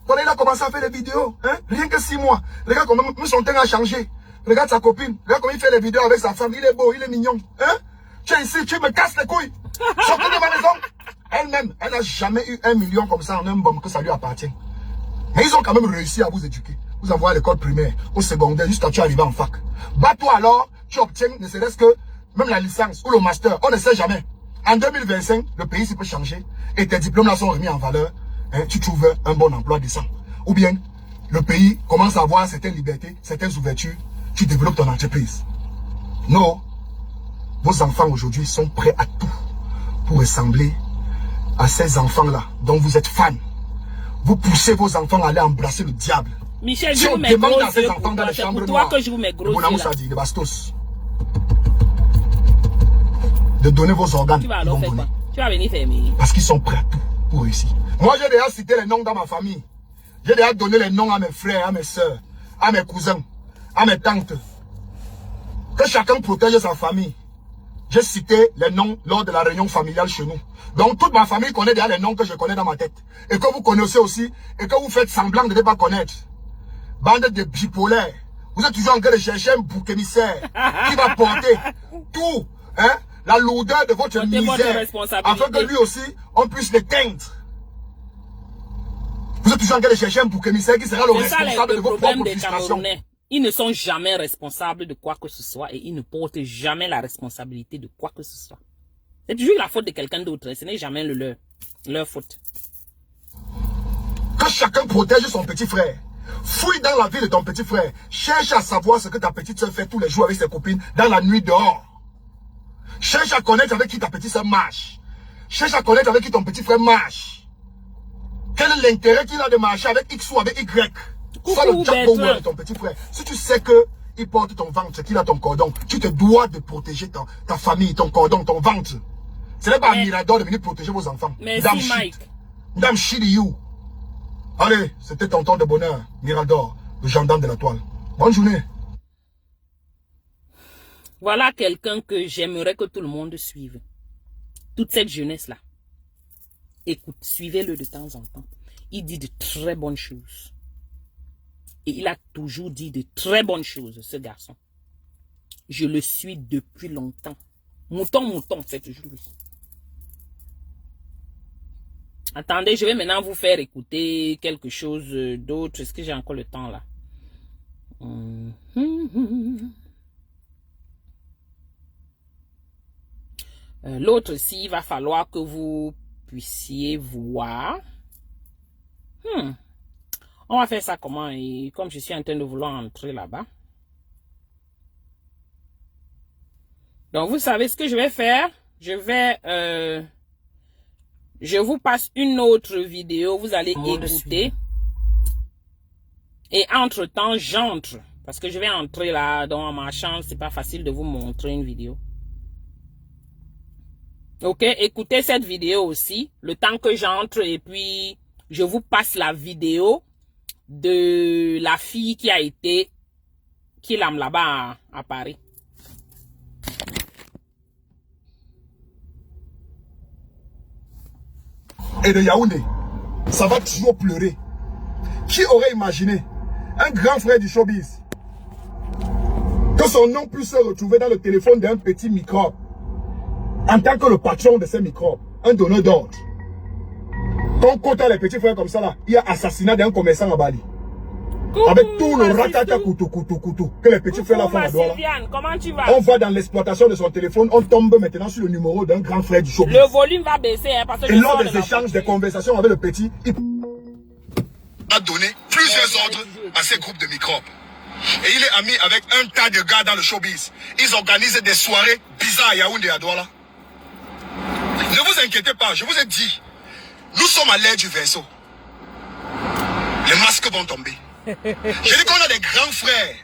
Voilà, il a commencé à faire des vidéos. Hein? Rien que 6 mois. Regarde comment son teint a changé. Regarde sa copine. Regarde comment il fait les vidéos avec sa femme. Il est beau, il est mignon. Hein? Tu es ici, tu me casses les couilles. Sortez de ma maison. Elle-même, elle n'a jamais eu 1 million comme ça en un bombe que ça lui appartient. Mais ils ont quand même réussi à vous éduquer. Vous envoyez à l'école primaire, au secondaire, jusqu'à tu arrives en fac. Bats-toi alors, tu obtiens ne serait-ce que même la licence ou le master. On ne sait jamais. En 2025, le pays peut changer et tes diplômes là sont remis en valeur. Hein, tu trouves un bon emploi décent. Ou bien, le pays commence à avoir certaines libertés, certaines ouvertures. Tu développes ton entreprise. Non. Vos enfants aujourd'hui sont prêts à tout pour ressembler à ces enfants-là dont vous êtes fans. Vous poussez vos enfants à aller embrasser le diable. Michel, si je on vous mets demande gros à ces yeux enfants pour dans toi. les C'est chambres pour toi noires, que je vous mets gros de yeux là. de bastos, de donner vos organes. Tu vas alors faire quoi? Tu vas venir fermer. Parce qu'ils sont prêts à tout pour réussir. Moi, j'ai déjà cité les noms dans ma famille. J'ai déjà donné les noms à mes frères, à mes soeurs, à mes cousins, à mes tantes. Que chacun protège sa famille. J'ai cité les noms lors de la réunion familiale chez nous. Donc, toute ma famille connaît déjà les noms que je connais dans ma tête. Et que vous connaissez aussi. Et que vous faites semblant de ne pas connaître. Bande de bipolaires. Vous êtes toujours en train de chercher un bouc émissaire qui va porter tout, hein, la lourdeur de votre misère. Afin que lui aussi, on puisse l'éteindre. Vous êtes toujours en train de chercher un bouc émissaire qui sera le responsable de vos propres frustrations. Ils ne sont jamais responsables de quoi que ce soit et ils ne portent jamais la responsabilité de quoi que ce soit. C'est toujours la faute de quelqu'un d'autre. Ce n'est jamais leur faute. Que chacun protège son petit frère. Fouille dans la vie de ton petit frère. Cherche à savoir ce que ta petite soeur fait tous les jours avec ses copines dans la nuit dehors. Cherche à connaître avec qui ta petite soeur marche. Cherche à connaître avec qui ton petit frère marche. Quel est l'intérêt qu'il a de marcher avec X ou avec Y? Sois le Jack Bauer de ton petit frère. Si tu sais qu'il porte ton ventre, qu'il a ton cordon, tu te dois de protéger ta famille, ton cordon, ton ventre. Ce n'est pas un Mirador de venir protéger vos enfants. Merci Mike. Madame shit you. Allez, c'était ton temps de bonheur, Mirador, le gendarme de la toile. Bonne journée. Voilà quelqu'un que j'aimerais que tout le monde suive. Toute cette jeunesse-là. Écoute, suivez-le de temps en temps. Il dit de très bonnes choses. Et il a toujours dit de très bonnes choses, ce garçon. Je le suis depuis longtemps. Mouton, c'est toujours lui. Attendez, je vais maintenant vous faire écouter quelque chose d'autre. Est-ce que j'ai encore le temps là? L'autre aussi, il va falloir que vous puissiez voir. On va faire ça comment? Et comme je suis en train de vouloir entrer là-bas. Donc, vous savez ce que je vais faire? Je vous passe une autre vidéo. Vous allez écouter. Et entre-temps, j'entre. Parce que je vais entrer là dans ma chambre. C'est pas facile de vous montrer une vidéo. Ok, écoutez cette vidéo aussi. Le temps que j'entre et puis je vous passe la vidéo de la fille qui a été kidnappée là-bas à Paris. Et de Yaoundé, ça va toujours pleurer. Qui aurait imaginé un grand frère du showbiz que son nom puisse se retrouver dans le téléphone d'un petit microbe en tant que le patron de ces microbes, un donneur d'ordre. Quand on compte les petits frères comme ça là, il y a assassinat d'un commerçant à Bali. Avec tout le ratata coutou que les petits frères là font à Douala. Comment tu vas? On va dans l'exploitation de son téléphone, on tombe maintenant sur le numéro d'un grand frère du showbiz. Le volume va baisser hein, parce que et lors des échanges, des conversations avec le petit, il a donné plusieurs ordres à ces groupes de microbes. Et il est ami avec un tas de gars dans le showbiz. Ils organisent des soirées bizarres à Yaoundé et à Douala. Ne vous inquiétez pas, je vous ai dit, nous sommes à l'ère du vaisseau. Les masques vont tomber. J'ai dit qu'on a des grands frères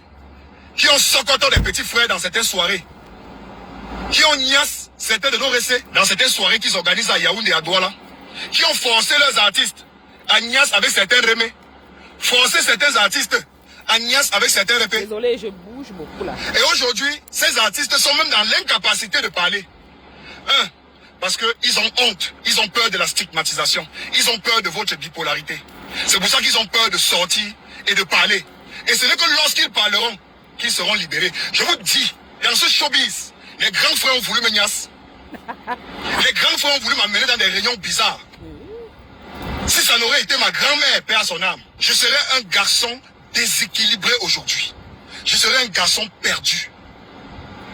qui ont socoté des petits frères dans certaines soirées. Qui ont niasse certains de nos récits dans certaines soirées qu'ils organisent à Yaoundé et à Douala. Qui ont forcé leurs artistes à niasse avec certains remets. Forcé certains artistes à niasse avec certains répés. Désolé, je bouge beaucoup là. Et aujourd'hui, ces artistes sont même dans l'incapacité de parler. Parce qu'ils ont honte, ils ont peur de la stigmatisation, ils ont peur de votre bipolarité. C'est pour ça qu'ils ont peur de sortir et de parler. Et ce n'est que lorsqu'ils parleront qu'ils seront libérés. Je vous dis, dans ce showbiz, les grands frères ont voulu me niasse. Les grands frères ont voulu m'amener dans des réunions bizarres. Si ça n'aurait été ma grand-mère, paix à son âme, je serais un garçon déséquilibré aujourd'hui. Je serais un garçon perdu.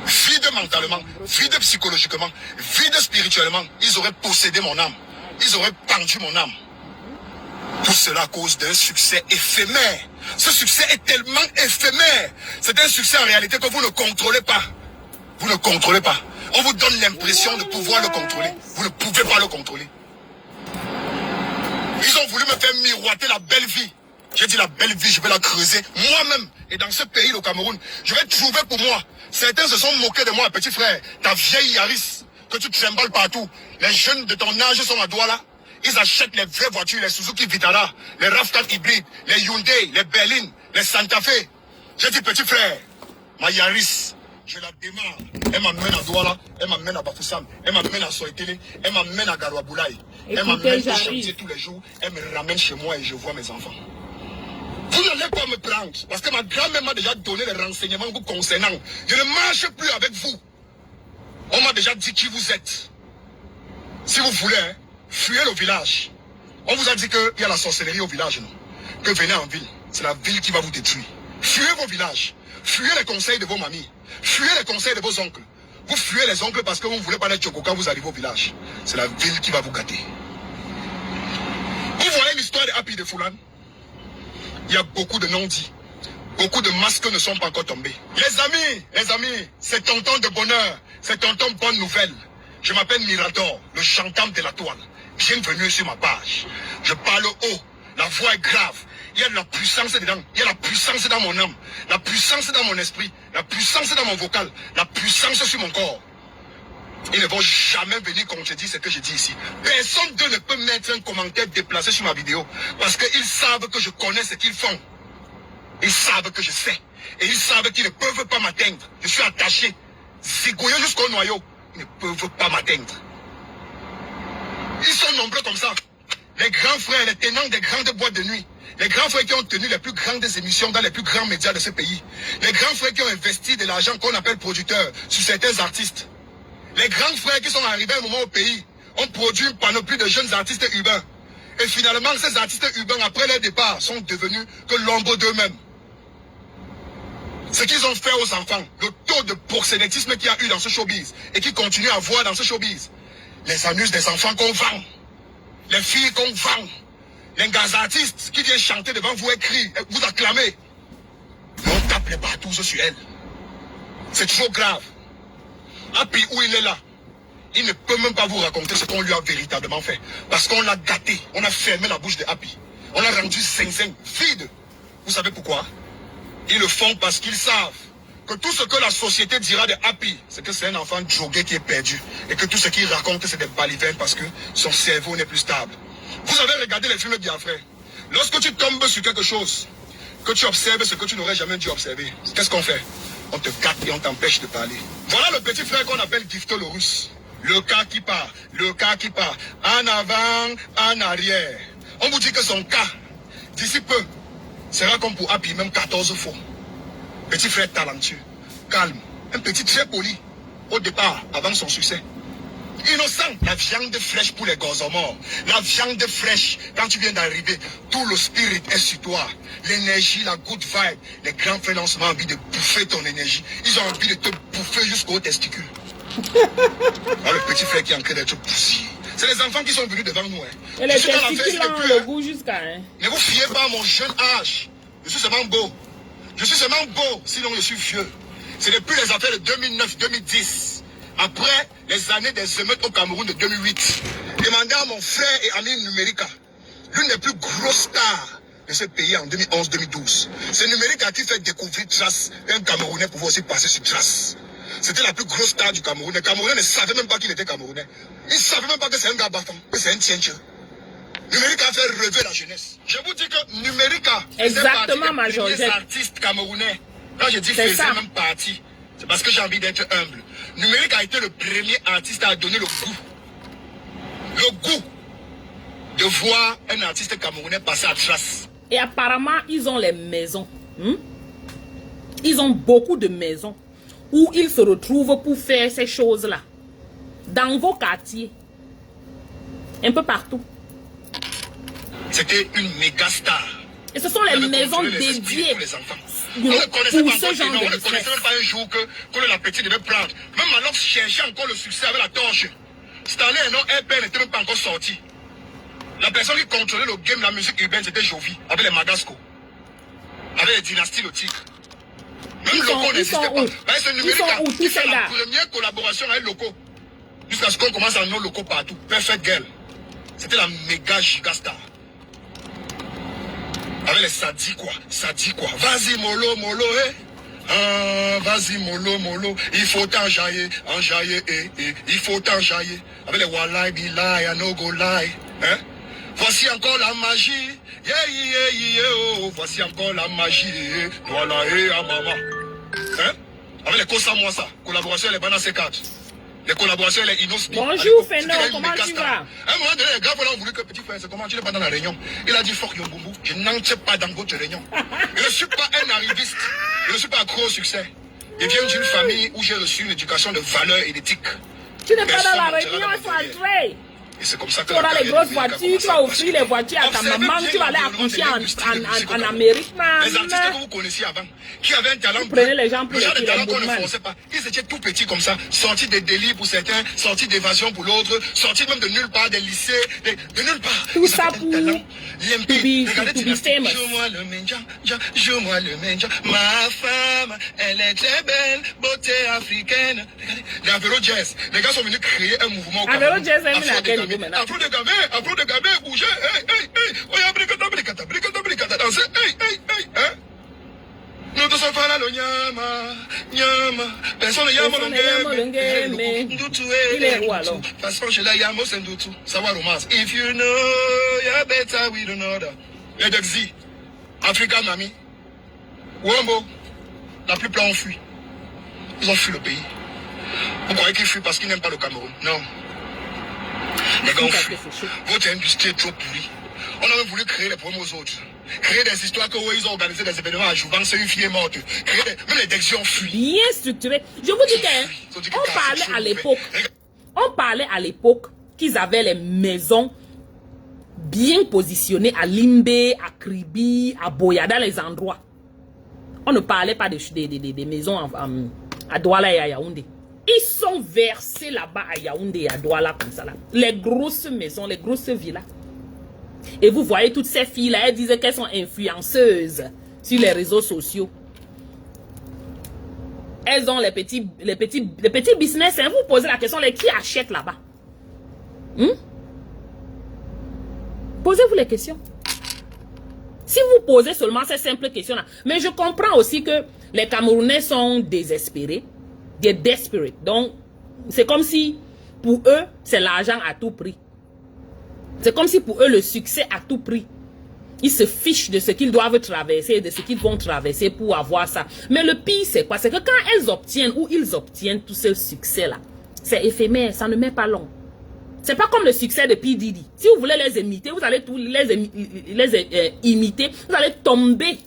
Vide mentalement, vide psychologiquement, vide spirituellement. Ils auraient possédé mon âme. Ils auraient pendu mon âme. Tout cela à cause d'un succès éphémère. Ce succès est tellement éphémère. C'est un succès en réalité que vous ne contrôlez pas. Vous ne contrôlez pas. On vous donne l'impression de pouvoir le contrôler. Vous ne pouvez pas le contrôler. Ils ont voulu me faire miroiter la belle vie. J'ai dit la belle vie, je vais la creuser moi-même. Et dans ce pays, le Cameroun, je vais trouver pour moi. Certains se sont moqués de moi, petit frère. Ta vieille Yaris, que tu trimbales partout. Les jeunes de ton âge sont à Douala. Ils achètent les vraies voitures, les Suzuki Vitara, les RAV4 hybrides, les Hyundai, les Berlin, les Santa Fe. J'ai dit, petit frère, ma Yaris, je la démarre. Elle m'amène à Douala, elle m'amène à Bafoussam, elle m'amène à Soetele, elle m'amène à Garouaboulaye. Elle m'amène au chantier tous les jours, elle me ramène chez moi et je vois mes enfants. Vous n'allez pas me prendre, parce que ma grand-mère m'a déjà donné les renseignements vous concernant. Je ne marche plus avec vous. On m'a déjà dit qui vous êtes. Si vous voulez, hein, fuyez le village. On vous a dit qu'il y a la sorcellerie au village, non? Que venez en ville. C'est la ville qui va vous détruire. Fuyez vos villages. Fuyez les conseils de vos mamies. Fuyez les conseils de vos oncles. Vous fuyez les oncles parce que vous ne voulez pas être choco quand vous arrivez au village. C'est la ville qui va vous gâter. Vous voyez l'histoire de Happy de Foulane? Il y a beaucoup de non-dits. Beaucoup de masques ne sont pas encore tombés. Les amis, c'est tonton de bonheur. C'est tonton bonne nouvelle. Je m'appelle Mirador, le gendarme de la toile. Bienvenue sur ma page. Je parle haut. La voix est grave. Il y a de la puissance dedans. Il y a la puissance dans mon âme. La puissance dans mon esprit. La puissance dans mon vocal. La puissance sur mon corps. Ils ne vont jamais venir contredire ce que je dis ici. Personne d'eux ne peut mettre un commentaire déplacé sur ma vidéo. Parce qu'ils savent que je connais ce qu'ils font. Ils savent que je sais. Et ils savent qu'ils ne peuvent pas m'atteindre. Je suis attaché. Zigouillé jusqu'au noyau. Ils ne peuvent pas m'atteindre. Ils sont nombreux comme ça. Les grands frères, les tenants des grandes boîtes de nuit. Les grands frères qui ont tenu les plus grandes émissions dans les plus grands médias de ce pays. Les grands frères qui ont investi de l'argent qu'on appelle producteurs sur certains artistes. Les grands frères qui sont arrivés à un moment au pays ont produit une panoplie de jeunes artistes urbains. Et finalement, ces artistes urbains, après leur départ, sont devenus que l'ombre d'eux-mêmes. Ce qu'ils ont fait aux enfants, le taux de proxénétisme qu'il y a eu dans ce showbiz et qui continue à avoir dans ce showbiz, les anus des enfants qu'on vend, les filles qu'on vend, les gars artistes qui viennent chanter devant vous, écrire, vous acclamer. Mais on tape les partous sur elle. C'est trop grave. Happy, où il est là, il ne peut même pas vous raconter ce qu'on lui a véritablement fait. Parce qu'on l'a gâté, on a fermé la bouche de Happy. On l'a rendu zinzin, vide. Vous savez pourquoi? Ils le font parce qu'ils savent que tout ce que la société dira de Happy, c'est que c'est un enfant drogué qui est perdu. Et que tout ce qu'il raconte, c'est des balivernes parce que son cerveau n'est plus stable. Vous avez regardé les films Biafra. Lorsque tu tombes sur quelque chose, que tu observes ce que tu n'aurais jamais dû observer, qu'est-ce qu'on fait? On te gâte et on t'empêche de parler. Voilà le petit frère qu'on appelle Gifto le Russe. Le cas qui part, le cas qui part. En avant, en arrière. On vous dit que son cas, d'ici peu, sera comme pour Happy, même 14 fois. Petit frère talentueux, calme, un petit très poli, au départ, avant son succès. Innocent, la viande fraîche pour les gosses morts. La viande fraîche, quand tu viens d'arriver, tout le spirit est sur toi. L'énergie, la good vibe. Les grands frères ont envie de bouffer ton énergie. Ils ont envie de te bouffer jusqu'aux testicules. Ah, le petit frère qui est en train d'être poussé. C'est les enfants qui sont venus devant nous. Hein. Et les testicules ont le goût jusqu'à... Hein. Ne vous fiez pas à mon jeune âge. Je suis seulement beau. Je suis seulement beau, sinon je suis vieux. C'est depuis les affaires de 2009-2010. Après les années des émeutes au Cameroun de 2008, demandez à mon frère et ami Numérica, l'une des plus grosses stars de ce pays en 2011-2012. C'est Numérica qui fait découvrir Trace, un Camerounais pouvait aussi passer sur Trace. C'était la plus grosse star du Cameroun. Les Camerounais ne savaient même pas qu'il était Camerounais. Ils ne savaient même pas que c'est un gars bâton, que c'est un tienche. Numérica a fait rêver la jeunesse. Je vous dis que Numérica exactement, ma Georgette. Les artistes camerounais. Quand je dis faisait même partie, c'est parce que j'ai envie d'être humble. Numérica a été le premier artiste à donner le goût de voir un artiste camerounais passer à Trace. Et apparemment, ils ont les maisons. Ils ont beaucoup de maisons où ils se retrouvent pour faire ces choses-là. Dans vos quartiers. Un peu partout. C'était une méga star. Et ce sont les maisons dédiées pour les enfants. On ne connaissait même pas un jour que la petite devait prendre. Même alors cherchait encore le succès avec la torche. Stanley et non RP n'était même pas encore sorti. La personne qui contrôlait le game, la musique urbaine, c'était Jovi, avec les Magasco. Avec les dynasties le tigre. Même locaux n'existait pas. Ce numérique sont où, tous qui fait ces la gars? première collaboration avec locaux. Jusqu'à ce qu'on commence à nos locaux partout. Perfect Girl. C'était la méga gigastar. Avec les Sadi quoi. Sadi quoi. Vas-y mollo, mollo, eh. Ah, vas-y mollo, mollo. Il faut t'enjailler, enjailler, il faut t'enjailler. Avec les Walai, Bilai, I no go lie. Hein? Voici encore la magie. Yeah, yeah, yeah, oh. Voici encore la magie. Voilà, et à maman. Hein? Avec les Kosa Mwasa. Collaboration avec les Bana C4. Les collaborations, les Inospi. Bonjour Feno, comment tu vas? À un moment donné, les gars, voilà, on voulait que petit frère, c'est comment tu n'es pas dans la réunion. Il a dit, fuck Yongoumou, je n'entre pas dans votre réunion. Je ne suis pas un arriviste. Je ne suis pas accro au succès. Je viens d'une famille où j'ai reçu une éducation de valeurs et d'éthique. Tu n'es pas dans la réunion, il faut entrer. Et c'est comme ça que tu auras les grosses voitures, tu vas offrir les voitures à ta maman, tu vas aller accoucher en Amérique, les artistes que vous connaissiez avant, qui avaient un talent, prenez les gens pour le genre de talent qu'on ne forçait pas. Ils étaient tout petits comme ça, sortis des délits pour certains, sortis d'évasion pour l'autre, sortis même de nulle part, des lycées, de nulle part. Tout ça pour to be famous. Joue-moi le menja, joue-moi le menja. Ma femme, elle est très belle, beauté africaine. Regardez, les Avero Jazz, les gars sont venus créer un mouvement. Avero Jazz, Afro de gamé, bougez, hey, oya bricata, dansez, hey, hein? Nous tous sommes là, le nyama, personne ne yama l'ongé, il est roi alors. Parce que je l'ai yamo, c'est tout, ça va romance. If you know, you're better with another. Les Dexy, Africa Mami, Wombo, la plupart ont fui. Ils ont fui le pays. Vous croyez qu'ils fuient parce qu'ils n'aiment pas le Cameroun? Non. Les gars ont fui. Votre industrie est trop pourrie. On avait voulu créer les problèmes aux autres. Créer des histoires que ils ont organisé des événements à Jouvence, c'est une fille est morte. Même les Dexy ont fui. Bien structuré. Je vous dis qu'on parlait à l'époque qu'ils avaient les maisons bien positionnées à Limbe, à Kribi, à Boya, dans les endroits. On ne parlait pas des maisons à Douala et à Yaoundé. Ils sont versés là-bas à Yaoundé et à Douala comme ça là. Les grosses maisons, les grosses villas. Et vous voyez toutes ces filles-là, elles disaient qu'elles sont influenceuses sur les réseaux sociaux. Elles ont les petits business. Hein? Vous posez la question, qui achètent là-bas? Posez-vous les questions. Si vous posez seulement ces simples questions-là. Mais je comprends aussi que les Camerounais sont désespérés. Des desperate. Donc, c'est comme si, pour eux, c'est l'argent à tout prix. C'est comme si pour eux, le succès à tout prix. Ils se fichent de ce qu'ils doivent traverser, de ce qu'ils vont traverser pour avoir ça. Mais le pire, c'est quoi? C'est que quand elles obtiennent ou ils obtiennent tout ce succès-là, c'est éphémère, ça ne met pas long. C'est pas comme le succès de P. Diddy. Si vous voulez les imiter, vous allez tous les imiter, vous allez tomber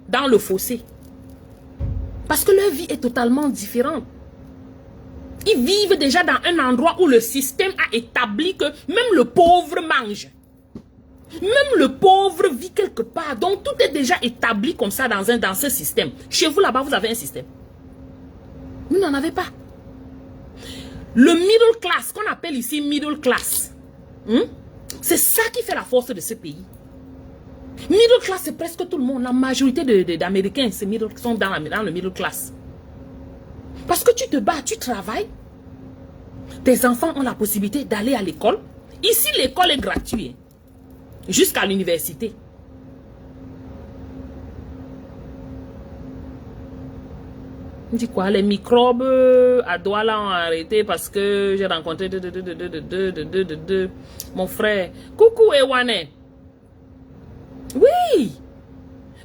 dans le fossé. Parce que leur vie est totalement différente. Ils vivent déjà dans un endroit où le système a établi que même le pauvre mange. Même le pauvre vit quelque part. Donc tout est déjà établi comme ça dans ce système. Chez vous là-bas, vous avez un système. Vous n'en avez pas. Le middle class, qu'on appelle ici middle class, c'est ça qui fait la force de ce pays. Middle class, c'est presque tout le monde. La majorité d'Américains sont dans le middle class. Parce que tu te bats, tu travailles. Tes enfants ont la possibilité d'aller à l'école. Ici, l'école est gratuite. Jusqu'à l'université. On dit quoi? Les microbes à Douala ont arrêté parce que j'ai rencontré mon frère. Coucou Ewane. Oui.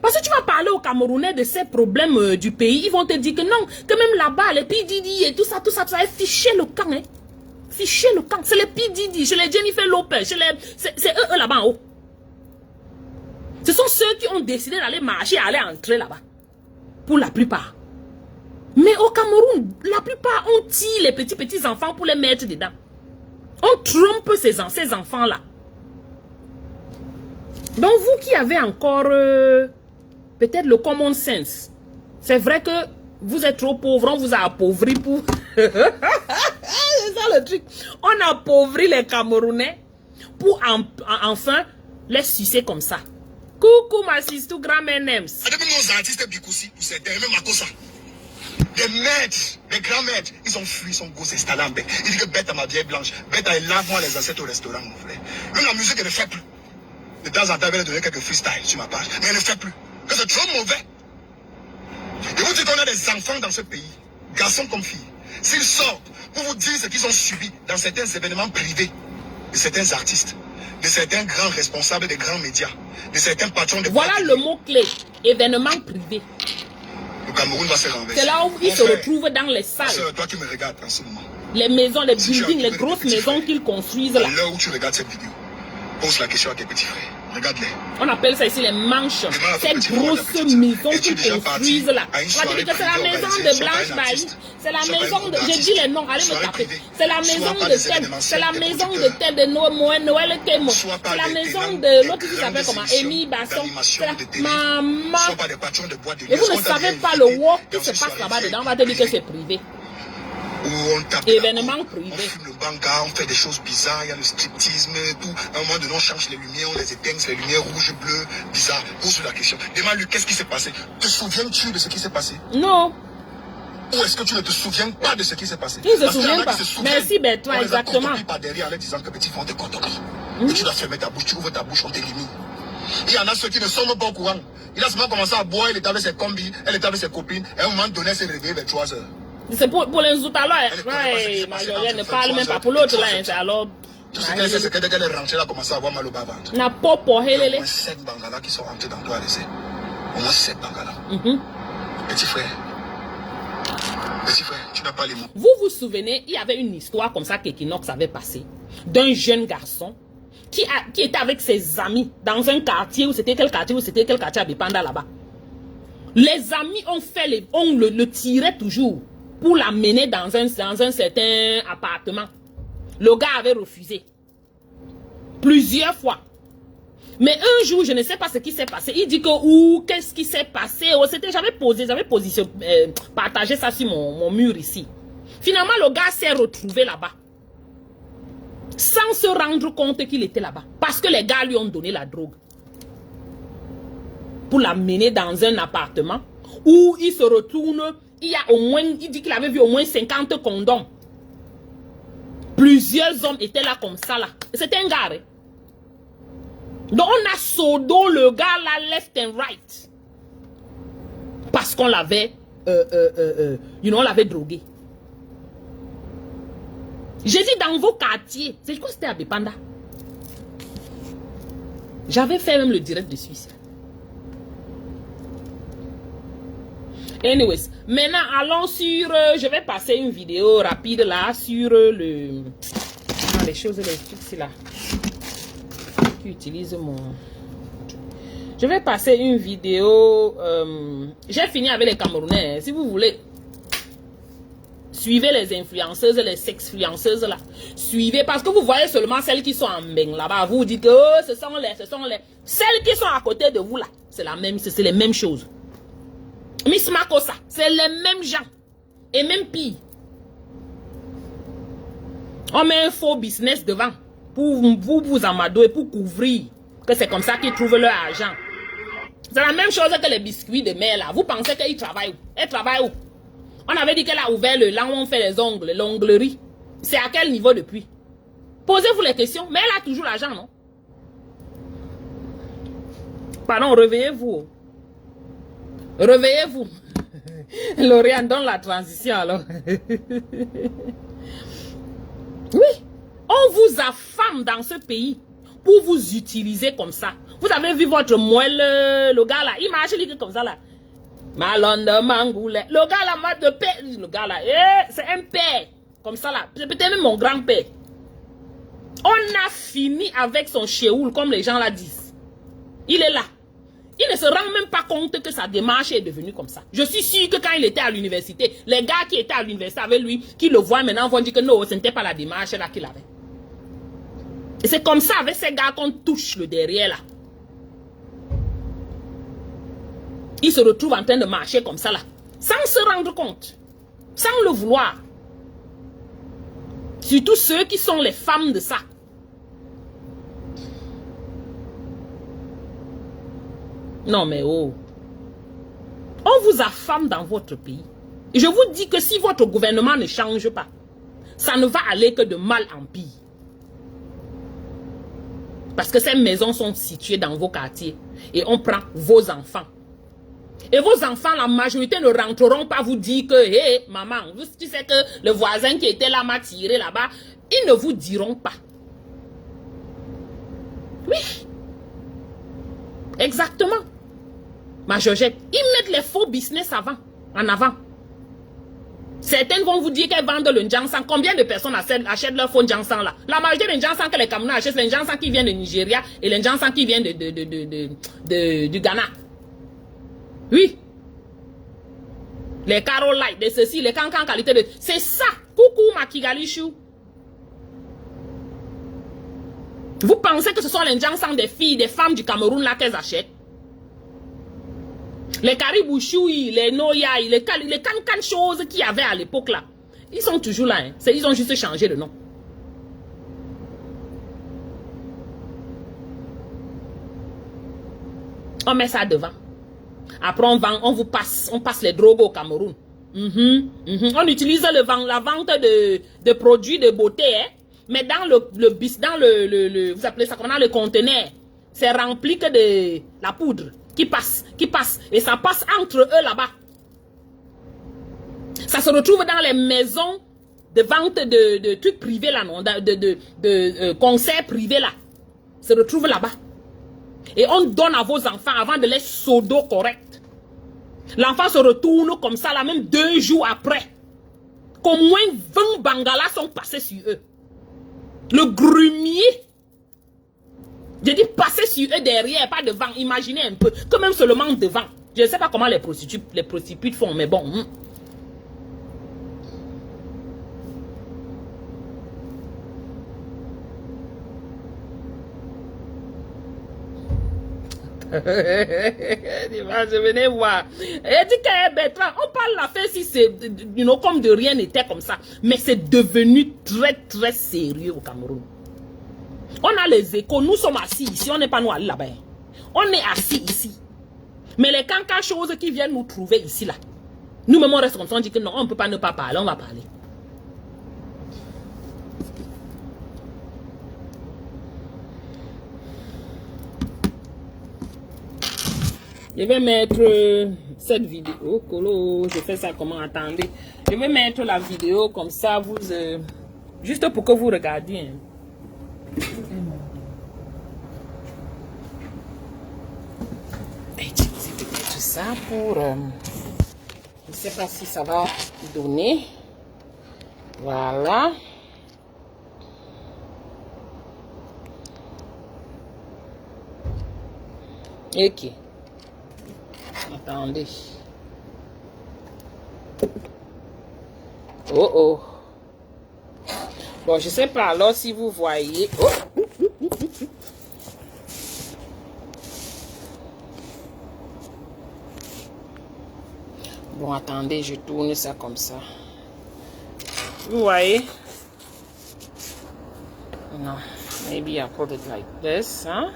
Parce que tu vas parler aux Camerounais de ces problèmes du pays. Ils vont te dire que non, que même là-bas, les PDD et tout ça, ficher le camp. Hein. Ficher le camp. C'est les PDD, chez les Jennifer Lopez, c'est eux là-bas en haut. Ce sont ceux qui ont décidé d'aller marcher, aller entrer là-bas. Pour la plupart. Mais au Cameroun, la plupart, on tire les petits enfants pour les mettre dedans. On trompe ces enfants-là. Donc vous qui avez encore peut-être le common sense, c'est vrai que vous êtes trop pauvres, on vous a appauvri pour... C'est ça le truc. On a appauvri les Camerounais pour enfin les sucer comme ça. Coucou ma sister, grand-mère Nems. Même nos artistes Bikoussi, pour certains, même à cause ça. Des maîtres, des grands maîtres, ils ont fui son goût s'installer en Bête. Il dit que Bête à ma vieille blanche, Bête à lave-moi les assiettes au restaurant, mon frère. Même la musique, elle ne fait plus. De temps en temps, elle va donner quelques freestyles sur ma page, mais elle ne fait plus. Que c'est trop mauvais. Je vous dis qu'on a des enfants dans ce pays, garçons comme filles. S'ils sortent pour vous dire ce qu'ils ont subi dans certains événements privés de certains artistes, de certains grands responsables des grands médias, de certains patrons de... Voilà le mot-clé, événement privé. Le Cameroun va se renverser. C'est là où ils se retrouvent dans les salles. Toi qui me regardes en ce moment. Les maisons, les buildings, les grosses maisons qu'ils construisent là. À l'heure où tu regardes cette vidéo, pose la question à tes petits frères. Regarde-les. On appelle ça ici les mansions. Ces grosses maisons qu'ils construisent là. On va dire que c'est la maison de Blanche Bali. C'est la maison de... J'ai dit les noms, allez me taper. C'est la maison de Ted. C'est la maison de Ted de Noël Kemo. C'est la maison de l'autre qui s'appelle comment? Amy Basson. C'est la... Maman. Et vous ne savez pas le work qui se passe là-bas dedans. On va te dire que c'est privé. Événement privé. On fume le banga, on fait des choses bizarres, il y a le striptisme, tout. À un moment donné, on change les lumières, on les éteint, les lumières rouges, bleues, bizarres. Pose la question. Demande-lui, qu'est-ce qui s'est passé? Te souviens-tu de ce qui s'est passé? Non. Ou est-ce que tu ne te souviens pas de ce qui s'est passé? Il ne se souvient pas. Merci Bertrand, exactement. On les a par derrière en leur disant que petit frère, on te contopie. Et tu dois fermer ta bouche, tu ouvres ta bouche, on t'élimine. Il y en a ceux qui ne sont même pas au courant. Il a seulement commencé à boire, il était avec ses combis, elle était avec ses copines, et à un moment donné, elle s'est réveillée vers 3 heures. C'est pour les autres alors. Ouais, Marjolaine ne parle même pas pour l'autre là. Alors. Tout ce qu'elle sait, c'est que dès qu'elle est rentrée, elle a commencé à avoir mal au bas-ventre. N'a pas pour elle. Il y a au moins 7 bangalas qui sont rentrés dans toi, laissez. Au moins 7 bangalas. Petit frère, tu n'as pas les mots. Vous vous souvenez, il y avait une histoire comme ça qu'Equinox avait passé d'un jeune garçon qui était avec ses amis dans un quartier, où c'était quel quartier à Bipanda là-bas. Les amis on le tirait toujours pour l'amener dans un certain appartement. Le gars avait refusé. Plusieurs fois. Mais un jour, je ne sais pas ce qui s'est passé. Il dit que, qu'est-ce qui s'est passé? J'avais partagé ça sur mon mur ici. Finalement, le gars s'est retrouvé là-bas. Sans se rendre compte qu'il était là-bas. Parce que les gars lui ont donné la drogue. Pour l'amener dans un appartement où il se retourne. Il dit qu'il avait vu au moins 50 condoms. Plusieurs hommes étaient là comme ça là. C'était un gars. Donc on a sodo le gars là left and right. Parce qu'on l'avait on l'avait drogué. J'ai dit dans vos quartiers. C'est quoi c'était à Bipanda? J'avais fait même le direct de Suisse. Anyways, maintenant allons sur... je vais passer une vidéo rapide là sur les choses, les trucs là. Qui utilise mon... Je vais passer une vidéo... j'ai fini avec les Camerounais. Hein. Si vous voulez... Suivez les influenceuses, les sexfluenceuses là. Suivez parce que vous voyez seulement celles qui sont en beng là-bas. Vous dites que ce sont les... Celles qui sont à côté de vous là. C'est les mêmes choses. Miss Makosa, c'est les mêmes gens. Et même pire. On met un faux business devant. Pour vous amadouer, pour couvrir. Que c'est comme ça qu'ils trouvent leur argent. C'est la même chose que les biscuits de mère là. Vous pensez qu'ils travaillent où? Elle travaille où? On avait dit qu'elle a ouvert le là où on fait les ongles, l'onglerie. C'est à quel niveau depuis? Posez-vous les questions. Mais elle a toujours l'argent, non? Pardon, réveillez-vous. Réveillez-vous. Lauriane, donne la transition alors. Oui. On vous affame dans ce pays pour vous utiliser comme ça. Vous avez vu votre moelle, le gars là, il marche comme ça là. Malonde Mangoulet. Le gars là, m'a de père. Le gars là, c'est un père. Comme ça là. C'est peut-être même mon grand-père. On a fini avec son chéoul, comme les gens là disent. Il est là. Il ne se rend même pas compte que sa démarche est devenue comme ça. Je suis sûr que quand il était à l'université, les gars qui étaient à l'université avec lui, qui le voient maintenant, vont dire que non, ce n'était pas la démarche là qu'il avait. Et c'est comme ça avec ces gars qu'on touche le derrière là. Ils se retrouvent en train de marcher comme ça là. Sans se rendre compte. Sans le vouloir. Surtout ceux qui sont les femmes de ça. Non mais oh. On vous affame dans votre pays. Je vous dis que si votre gouvernement ne change pas, ça ne va aller que de mal en pire. Parce que ces maisons sont situées dans vos quartiers et on prend vos enfants. Et vos enfants, la majorité ne rentreront pas vous dire que, hé, maman, tu sais que le voisin qui était là m'a tiré là-bas. Ils ne vous diront pas. Oui. Exactement. Ma Georgette, ils mettent les faux business en avant. Certaines vont vous dire qu'elles vendent le Njansan. Combien de personnes achètent leur faux Njansan là? La majorité des Njansan que les Camerounais achètent, c'est les Njansan qui viennent de Nigeria et les Njansan qui viennent du Ghana. Oui. Les Carolites, de ceci, les cancans qualité de... C'est ça. Coucou ma Kigalichou. Vous pensez que ce sont les Njansan des filles, des femmes du Cameroun là qu'elles achètent? Les Caribouchoui, les Noyaï, les cancan choses qu'il y avait à l'époque là, ils sont toujours là. Hein. Ils ont juste changé de nom. On met ça devant. Après on passe les drogues au Cameroun. On utilise la vente de produits de beauté, hein. Mais dans vous appelez ça comment, le conteneur, c'est rempli que de la poudre qui passe, et ça passe entre eux là-bas. Ça se retrouve dans les maisons de vente de trucs privés là, non, de concerts privés là. Ça se retrouve là-bas. Et on donne à vos enfants avant de les sodo correct. L'enfant se retourne comme ça là, même 2 jours après. Qu'au moins 20 bangalas sont passés sur eux. Le grumier, je dis passer sur eux derrière, pas devant. Imaginez un peu, que même seulement devant. Je ne sais pas comment les prostituées font, mais bon. Venez voir. Elle dit qu'elle est Bertrand. On parle la fait si c'est comme de rien n'était comme ça. Mais c'est devenu très très sérieux au Cameroun. On a les échos. Nous sommes assis ici. On n'est pas nous allés là-bas. On est assis ici. Mais les cancans choses qui viennent nous trouver ici là. Nous-mêmes on reste comme ça. On dit que non, on ne peut pas ne pas parler. On va parler. Je vais mettre cette vidéo. Colo, je fais ça comment? Attendez. Je vais mettre la vidéo comme ça, juste pour que vous regardiez. Utiliser peut-être ça pour... je ne sais pas si ça va donner. Voilà. Ok. Attendez. Oh oh. Bon, je sais pas alors si vous voyez. Oh. Bon, attendez, je tourne ça comme ça. Vous voyez? Non. Maybe I put it like this, hein?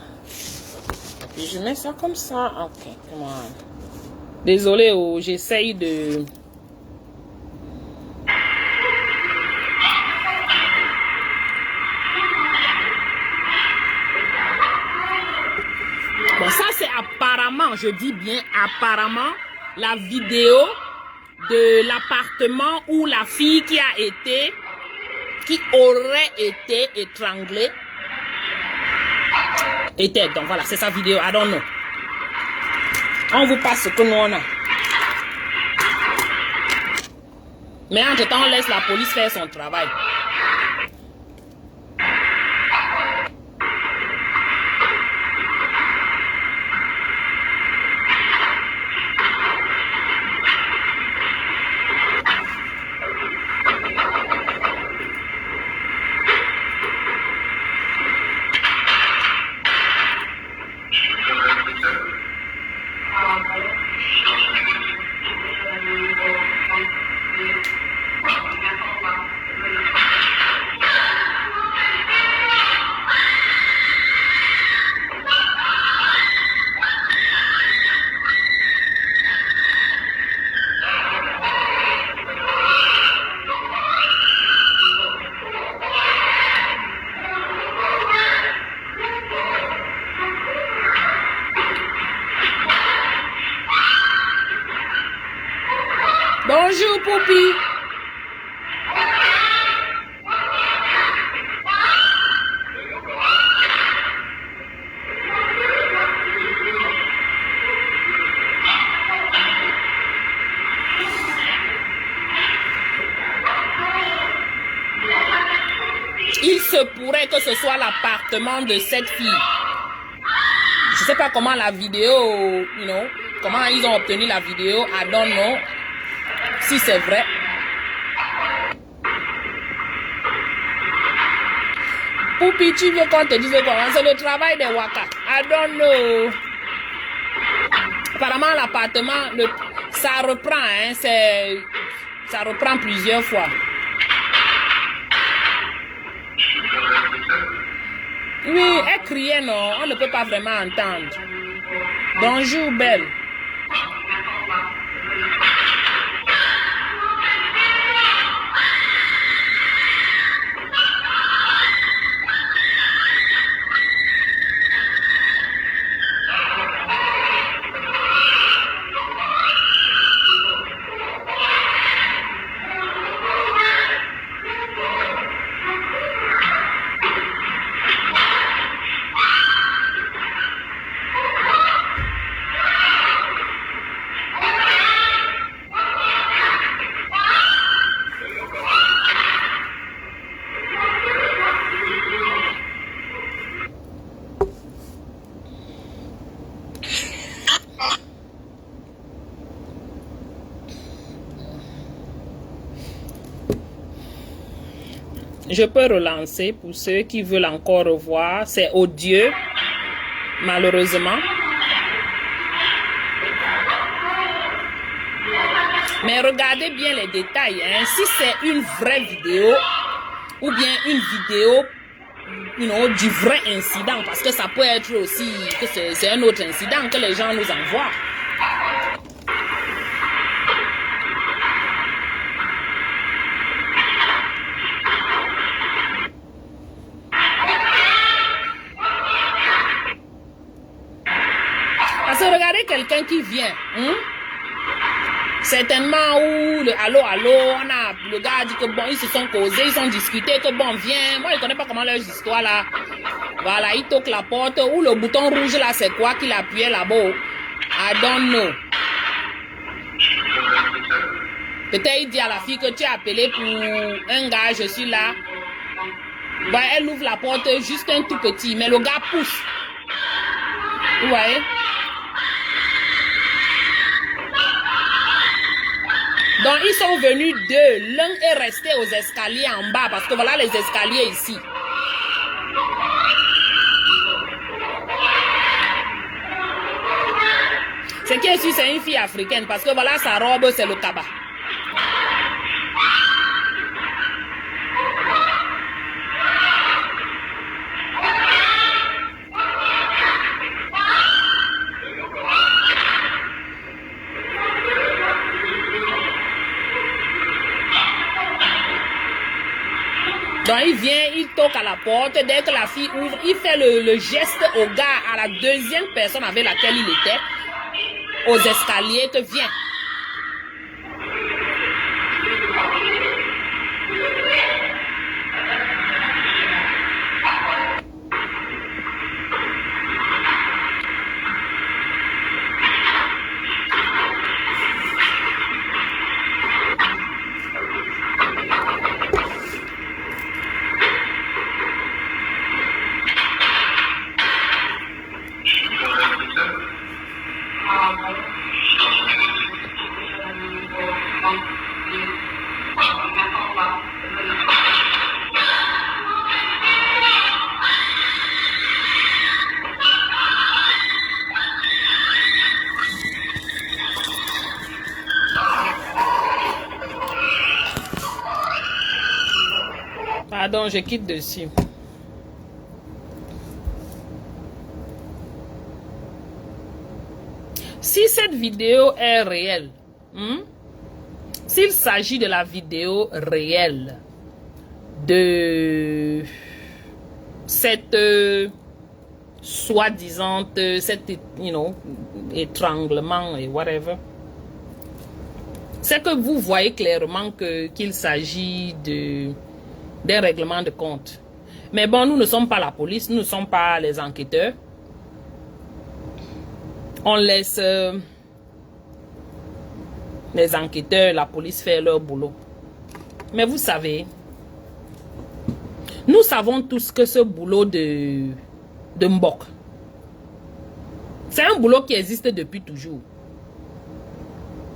Et puis je mets ça comme ça. Ok, come on. Désolé, oh, j'essaye de... Bon, ça c'est apparemment, je dis bien apparemment, la vidéo de l'appartement où la fille qui aurait été étranglée était. Donc voilà, c'est sa vidéo, I don't know. On vous passe ce que nous on a. Mais entre-temps, on laisse la police faire son travail. Poupi. Il se pourrait que ce soit l'appartement de cette fille. Je sais pas comment la vidéo, comment ils ont obtenu la vidéo. I don't know si c'est vrai. Poupi, tu veux qu'on te dise comment? C'est le travail des Waka. I don't know. Apparemment, l'appartement, ça reprend, hein, ça reprend plusieurs fois. Oui, elle criait, non, on ne peut pas vraiment entendre. Bonjour, belle. Je peux relancer pour ceux qui veulent encore revoir. C'est odieux, malheureusement. Mais regardez bien les détails. Hein. Si c'est une vraie vidéo ou bien une vidéo du vrai incident, parce que ça peut être aussi que c'est un autre incident que les gens nous envoient. Parce que regardez quelqu'un qui vient. Certainement où allô, on a le gars dit que bon, ils se sont causés, ils ont discuté, que bon, viens. Moi, je ne connais pas comment leur histoire là. Voilà, il toque la porte. Ou le bouton rouge là, c'est quoi qu'il appuyait là-bas? I don't know. Peut-être il dit à la fille que tu as appelé pour un gars, je suis là. Bah, elle ouvre la porte juste un tout petit, mais le gars pousse. Vous voyez? Donc, ils sont venus deux. L'un est resté aux escaliers en bas parce que voilà les escaliers ici. Ce qui est sûr, c'est une fille africaine parce que voilà sa robe, c'est le kaba. Donc il vient, il toque à la porte, dès que la fille ouvre, il fait le geste au gars, à la deuxième personne avec laquelle il était, aux escaliers, que viens. Pardon, je quitte dessus. Si cette vidéo est réelle, s'il s'agit de la vidéo réelle de cette soi-disant, cet étranglement et whatever, c'est que vous voyez clairement qu'il s'agit d'un règlement de compte. Mais bon, nous ne sommes pas la police, nous ne sommes pas les enquêteurs. On laisse les enquêteurs, la police faire leur boulot. Mais vous savez, nous savons tous que ce boulot de Mbok, c'est un boulot qui existe depuis toujours.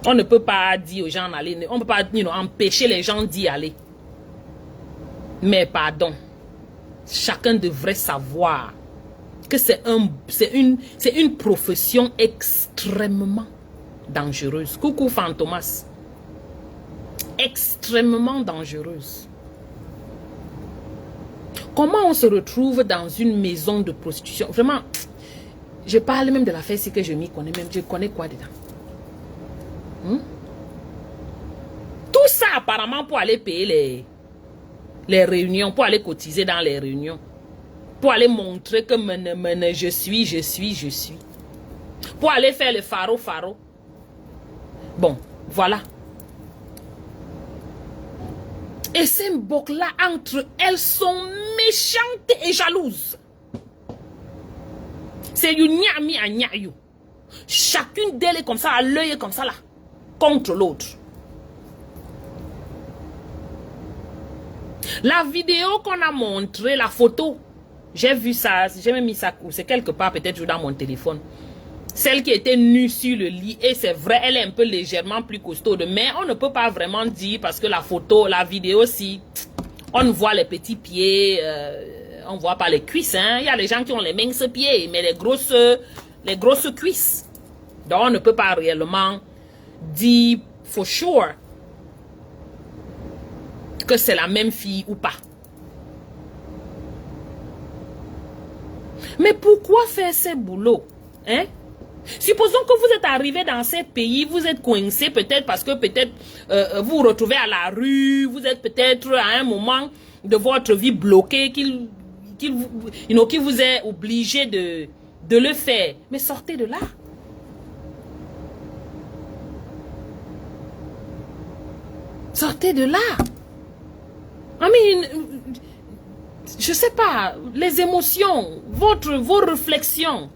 On ne peut pas dire aux gens d'aller, on ne peut pas empêcher les gens d'y aller. Mais pardon, chacun devrait savoir que c'est une profession extrêmement dangereuse. Coucou Fantomas. Extrêmement dangereuse. Comment on se retrouve dans une maison de prostitution? Vraiment, je parle même de l'affaire, c'est que je m'y connais même. Je connais quoi dedans? Tout ça apparemment pour aller payer les réunions, pour aller cotiser dans les réunions, pour aller montrer que je suis. Pour aller faire le faro. Bon, voilà. Et ces Mbok-là, entre elles, sont méchantes et jalouses. C'est une nyami à nyayou. Chacune d'elles est comme ça, à l'œil comme ça là, contre l'autre. La vidéo qu'on a montrée, la photo, j'ai vu ça, j'ai même mis ça, c'est quelque part peut-être dans mon téléphone. Celle qui était nue sur le lit, et c'est vrai, elle est un peu légèrement plus costaude, mais on ne peut pas vraiment dire parce que la photo, la vidéo, si on voit les petits pieds, on voit pas les cuisses, hein. Il y a les gens qui ont les minces pieds, mais les grosses cuisses. Donc on ne peut pas réellement dire for sure que c'est la même fille ou pas. Mais pourquoi faire ce boulot, hein? Supposons que vous êtes arrivé dans ces pays, vous êtes coincé peut-être parce que peut-être vous vous retrouvez à la rue, vous êtes peut-être à un moment de votre vie bloqué, qui vous est obligé de le faire. Mais sortez de là. Sortez de là. Je sais pas, les émotions, vos réflexions,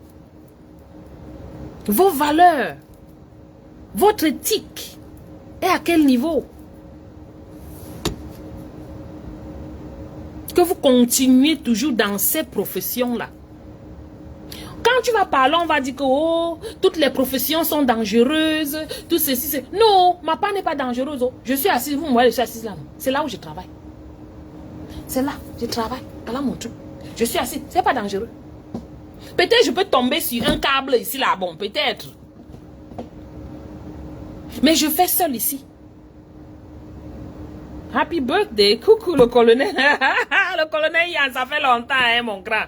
vos valeurs, votre éthique est à quel niveau? Que vous continuez toujours dans ces professions-là. Quand tu vas parler, on va dire que oh, toutes les professions sont dangereuses, tout ceci, c'est... Non, ma part n'est pas dangereuse. Oh. Je suis assise, vous me voyez, je suis assise là. C'est là où je travaille. C'est là, je travaille. Voilà mon truc. Je suis assise, c'est pas dangereux. Peut-être je peux tomber sur un câble ici, là, bon, peut-être. Mais je fais seul ici. Happy birthday, coucou le colonel. Le colonel Yann, ça fait longtemps, hein, mon grand.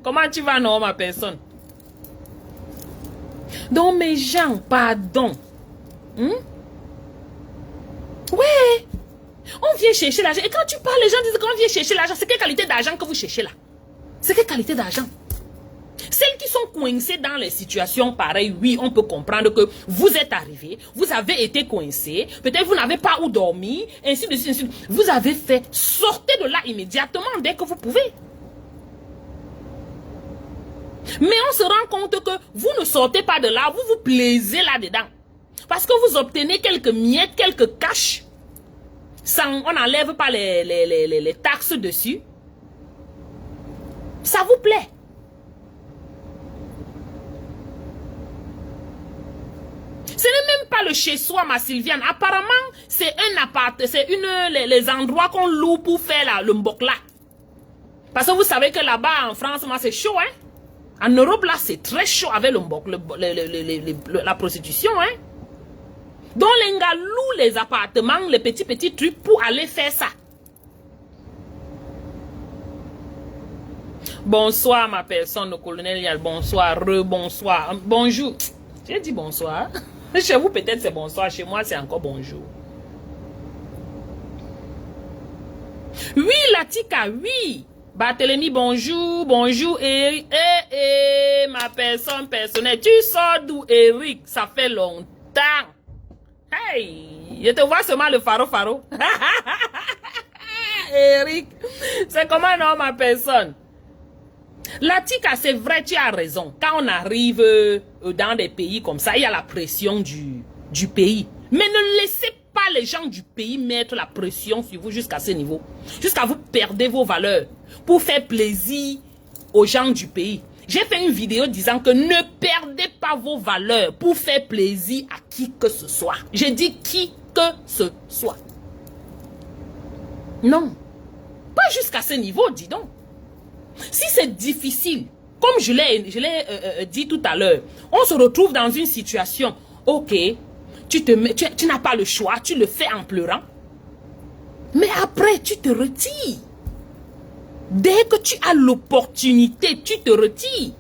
Comment tu vas, non, ma personne? Donc, mes gens, pardon. Ouais. On vient chercher l'argent. Et quand tu parles, les gens disent qu'on vient chercher l'argent. C'est quelle qualité d'argent que vous cherchez là? C'est quelle qualité d'argent? Celles qui sont coincées dans les situations pareilles, oui, on peut comprendre que vous êtes arrivé, vous avez été coincé, peut-être vous n'avez pas où dormir, ainsi de suite, ainsi de suite. Vous avez fait, sortez de là immédiatement dès que vous pouvez. Mais on se rend compte que vous ne sortez pas de là, vous vous plaisez là-dedans. Parce que vous obtenez quelques miettes, quelques cash, sans, on n'enlève pas les taxes dessus. Ça vous plaît. Ce n'est même pas le chez-soi, ma Sylviane. Apparemment, c'est un appart, c'est les endroits qu'on loue pour faire là, le mbok là. Parce que vous savez que là-bas en France, c'est chaud, hein. En Europe, là, c'est très chaud avec le mbok, la prostitution, hein. Donc, les gars louent les appartements, les petits trucs pour aller faire ça. Bonsoir, ma personne, le colonel Yal. Bonsoir, bonsoir, bonjour. J'ai dit bonsoir. Chez vous, peut-être c'est bonsoir. Chez moi, c'est encore bonjour. Oui, Latika, oui. Barthélemy, bonjour, bonjour, Eric. Ma personne personnelle. Tu sors d'où, Eric? Ça fait longtemps. Hey, Je te vois seulement le faro. Eric, c'est comme un homme à personne. Latika, c'est vrai, tu as raison. Quand on arrive dans des pays comme ça, il y a la pression du pays. Mais ne laissez pas les gens du pays mettre la pression sur vous jusqu'à ce niveau. Jusqu'à vous perdre vos valeurs pour faire plaisir aux gens du pays. J'ai fait une vidéo disant que ne perdez pas vos valeurs pour faire plaisir à qui que ce soit. J'ai dit qui que ce soit. Non. Pas jusqu'à ce niveau, dis donc. Si c'est difficile, comme je l'ai dit tout à l'heure, on se retrouve dans une situation, ok, tu n'as pas le choix, tu le fais en pleurant, mais après tu te retires. Dès que tu as l'opportunité, tu te retires.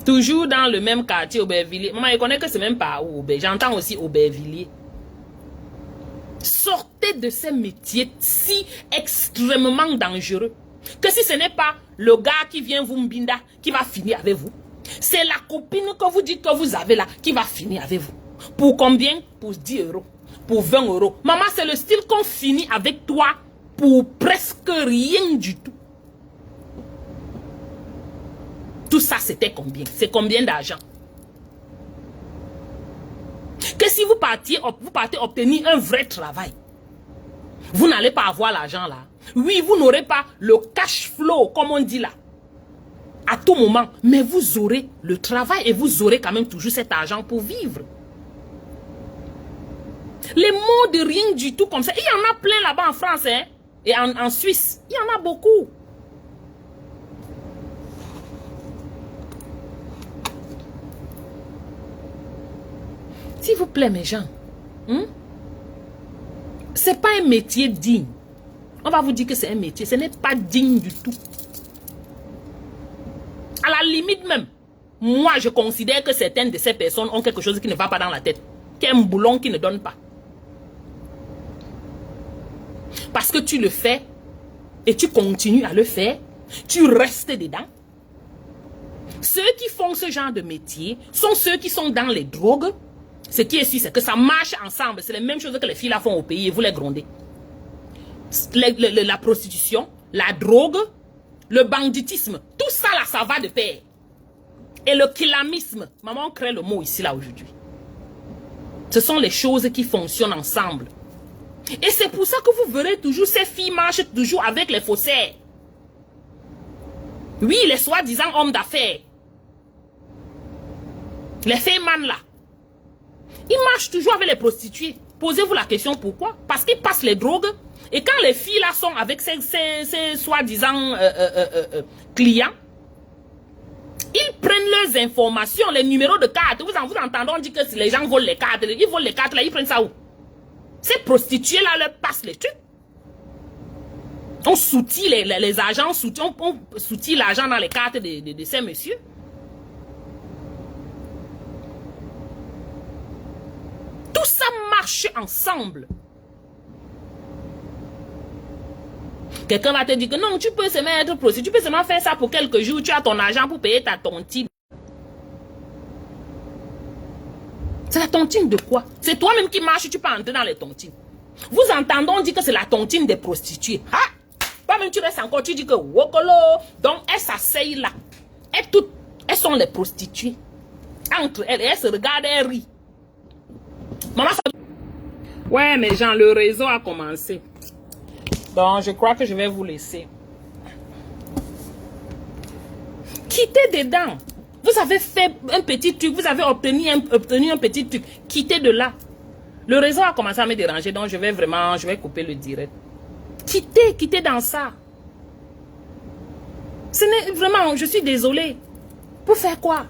Toujours dans le même quartier, Aubervilliers. Maman, je connais que c'est même pas Aubert. J'entends aussi Aubervilliers. Sortez de ces métiers si extrêmement dangereux. Que si ce n'est pas le gars qui vient vous mbinda, qui va finir avec vous. C'est la copine que vous dites que vous avez là, qui va finir avec vous. Pour combien? Pour 10 euros. Pour 20 euros. Maman, c'est le style qu'on finit avec toi pour presque rien du tout. Tout ça, c'était combien? C'est combien d'argent? Que si vous partez obtenir un vrai travail, vous n'allez pas avoir l'argent là. Oui, vous n'aurez pas le cash flow, comme on dit là, à tout moment. Mais vous aurez le travail et vous aurez quand même toujours cet argent pour vivre. Les mots de rien du tout comme ça, il y en a plein là-bas en France, hein, et en Suisse. Il y en a beaucoup. S'il vous plaît, mes gens, c'est pas un métier digne. On va vous dire que c'est un métier. Ce n'est pas digne du tout. À la limite même, moi, je considère que certaines de ces personnes ont quelque chose qui ne va pas dans la tête. Qui est un boulon qui ne donne pas. Parce que tu le fais et tu continues à le faire. Tu restes dedans. Ceux qui font ce genre de métier sont ceux qui sont dans les drogues. Ce qui est sûr, c'est que ça marche ensemble. C'est la même chose que les filles là font au pays et vous les grondez. La prostitution, la drogue, le banditisme, tout ça là, ça va de pair. Et le kilamisme, maman crée le mot ici là aujourd'hui. Ce sont les choses qui fonctionnent ensemble. Et c'est pour ça que vous verrez toujours ces filles marchent toujours avec les faussaires. Oui, les soi-disant hommes d'affaires. Les fémans là. Ils marchent toujours avec les prostituées. Posez-vous la question pourquoi? Parce qu'ils passent les drogues. Et quand les filles là sont avec ces soi-disant clients, ils prennent leurs informations, les numéros de carte. Vous entendez, on dit que si les gens volent les cartes, ils volent les cartes là, ils prennent ça où? Ces prostituées là leur passent les trucs. On soutient les agents, on soutient l'argent dans les cartes de ces messieurs. Tout ça marche ensemble. Quelqu'un va te dire que non, tu peux seulement être prostituée, tu peux seulement faire ça pour quelques jours, tu as ton argent pour payer ta tontine. C'est la tontine de quoi? C'est toi-même qui marches, tu peux entrer dans les tontines. Vous entendez, on dit que c'est la tontine des prostituées. Ah! Toi-même tu restes encore, tu dis que wokolo. Donc elles s'asseyent là. Elles sont les prostituées. Entre elles, elles se regardent, elles rient. Maman, ça... Ouais, mais Jean, le réseau a commencé. Donc, je crois que je vais vous laisser. Quittez dedans. Vous avez fait un petit truc, vous avez obtenu un petit truc. Quittez de là. Le réseau a commencé à me déranger, donc je vais couper le direct. Quittez dans ça. Ce n'est vraiment, je suis désolée. Pour faire quoi?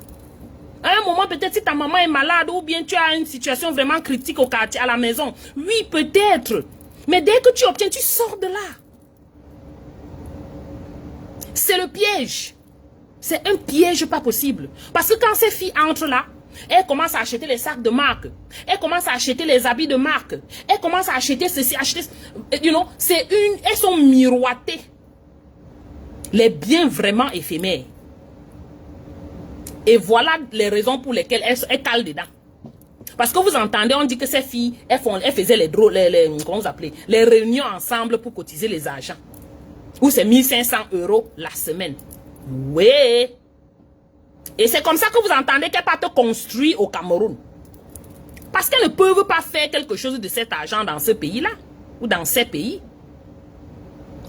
À un moment, peut-être si ta maman est malade ou bien tu as une situation vraiment critique au quartier, à la maison. Oui, peut-être. Mais dès que tu obtiens, tu sors de là. C'est le piège. C'est un piège pas possible. Parce que quand ces filles entrent là, elles commencent à acheter les sacs de marque. Elles commencent à acheter les habits de marque. Elles commencent à acheter ceci, acheter... You know, elles sont miroitées. Les biens vraiment éphémères. Et voilà les raisons pour lesquelles elles calent dedans. Parce que vous entendez, on dit que ces filles, elles faisaient comment vous appelez, les réunions ensemble pour cotiser les agents. Ou c'est 1500 € la semaine. Oui. Et c'est comme ça que vous entendez qu'elles partent construire au Cameroun. Parce qu'elles ne peuvent pas faire quelque chose de cet argent dans ce pays-là. Ou dans ces pays.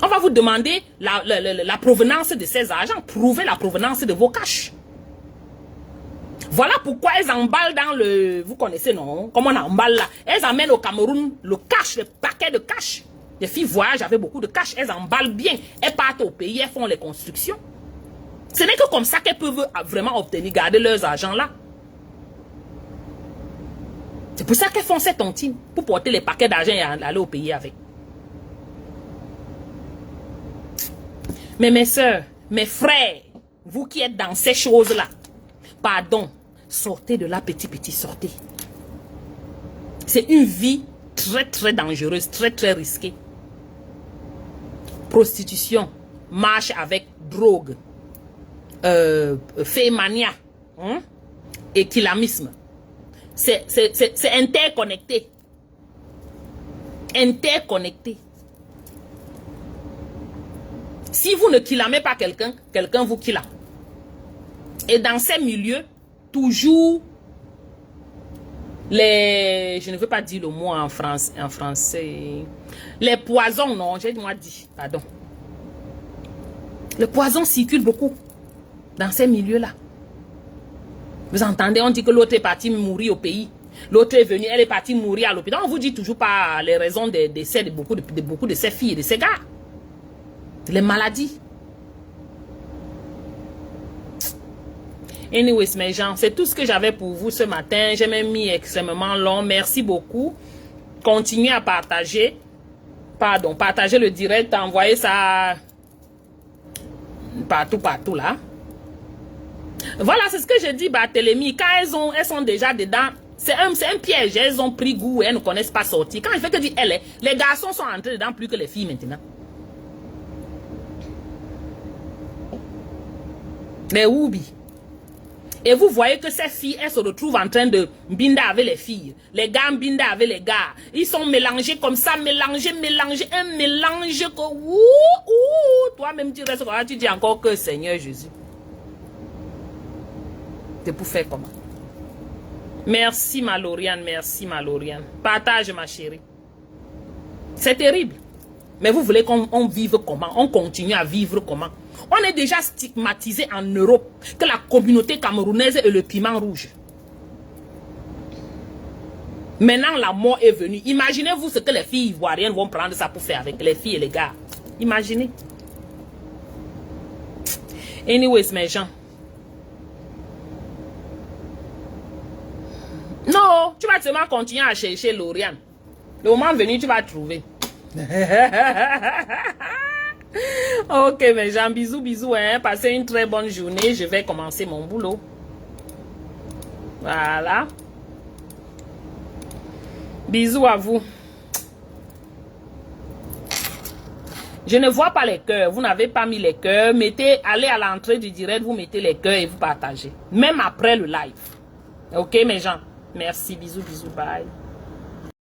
On va vous demander la provenance de ces argents. Prouvez la provenance de vos cash. Voilà pourquoi elles emballent dans le... Vous connaissez, non? Comment on emballe là? Elles amènent au Cameroun le cash, le paquet de cash. Les filles voyagent avec beaucoup de cash. Elles emballent bien. Elles partent au pays, elles font les constructions. Ce n'est que comme ça qu'elles peuvent vraiment obtenir, garder leurs argent là. C'est pour ça qu'elles font cette tontine. Pour porter les paquets d'argent et aller au pays avec. Mais mes soeurs, mes frères, vous qui êtes dans ces choses-là, pardon, sortez de là petit, sortez. C'est une vie très dangereuse, très risquée. Prostitution, marche avec drogue, fémania, et kilamisme. C'est interconnecté. Interconnecté. Si vous ne killamez pas quelqu'un, quelqu'un vous killa. Et dans ces milieux, toujours les... Je ne veux pas dire le mot en français. Les poisons, non, j'ai moi dit, pardon. Le poison circule beaucoup dans ces milieux-là. Vous entendez, on dit que l'autre est parti mourir au pays. L'autre est venu, elle est partie mourir à l'hôpital. On vous dit toujours pas les raisons des décès de beaucoup de ces filles et de ces gars. Les maladies. Anyways, mes gens, c'est tout ce que j'avais pour vous ce matin. J'ai même mis extrêmement long. Merci beaucoup. Continuez à partager. Pardon, partagez le direct. Envoyez ça partout là. Voilà, c'est ce que je dis, Barthélemy. Quand elles sont déjà dedans, c'est un piège. Elles ont pris goût et elles ne connaissent pas sortir. Quand je fais que dire elles, les garçons sont entrés dedans plus que les filles maintenant. Les Woubi. Et vous voyez que ces filles, elles se retrouvent en train de binda avec les filles. Les gars binda avec les gars. Ils sont mélangés comme ça, mélangés. Un mélange que... Toi-même, tu restes là, tu dis encore que Seigneur Jésus. C'est pour faire comment? Merci, Maloriane. Merci, Maloriane. Partage, ma chérie. C'est terrible. Mais vous voulez qu'on vive comment? On continue à vivre comment? On est déjà stigmatisé en Europe que la communauté camerounaise est le piment rouge. Maintenant, la mort est venue. Imaginez-vous ce que les filles ivoiriennes vont prendre ça pour faire avec les filles et les gars. Imaginez. Anyways, mes gens. Non, tu vas seulement continuer à chercher Lauriane. Le moment venu, tu vas trouver. Ok, mes gens, bisous, hein. Passez une très bonne journée. Je vais commencer mon boulot. Voilà. Bisous à vous. Je ne vois pas les cœurs. Vous n'avez pas mis les cœurs. Allez à l'entrée du direct, vous mettez les cœurs et vous partagez. Même après le live. Ok, mes gens. Merci, bisous, bye.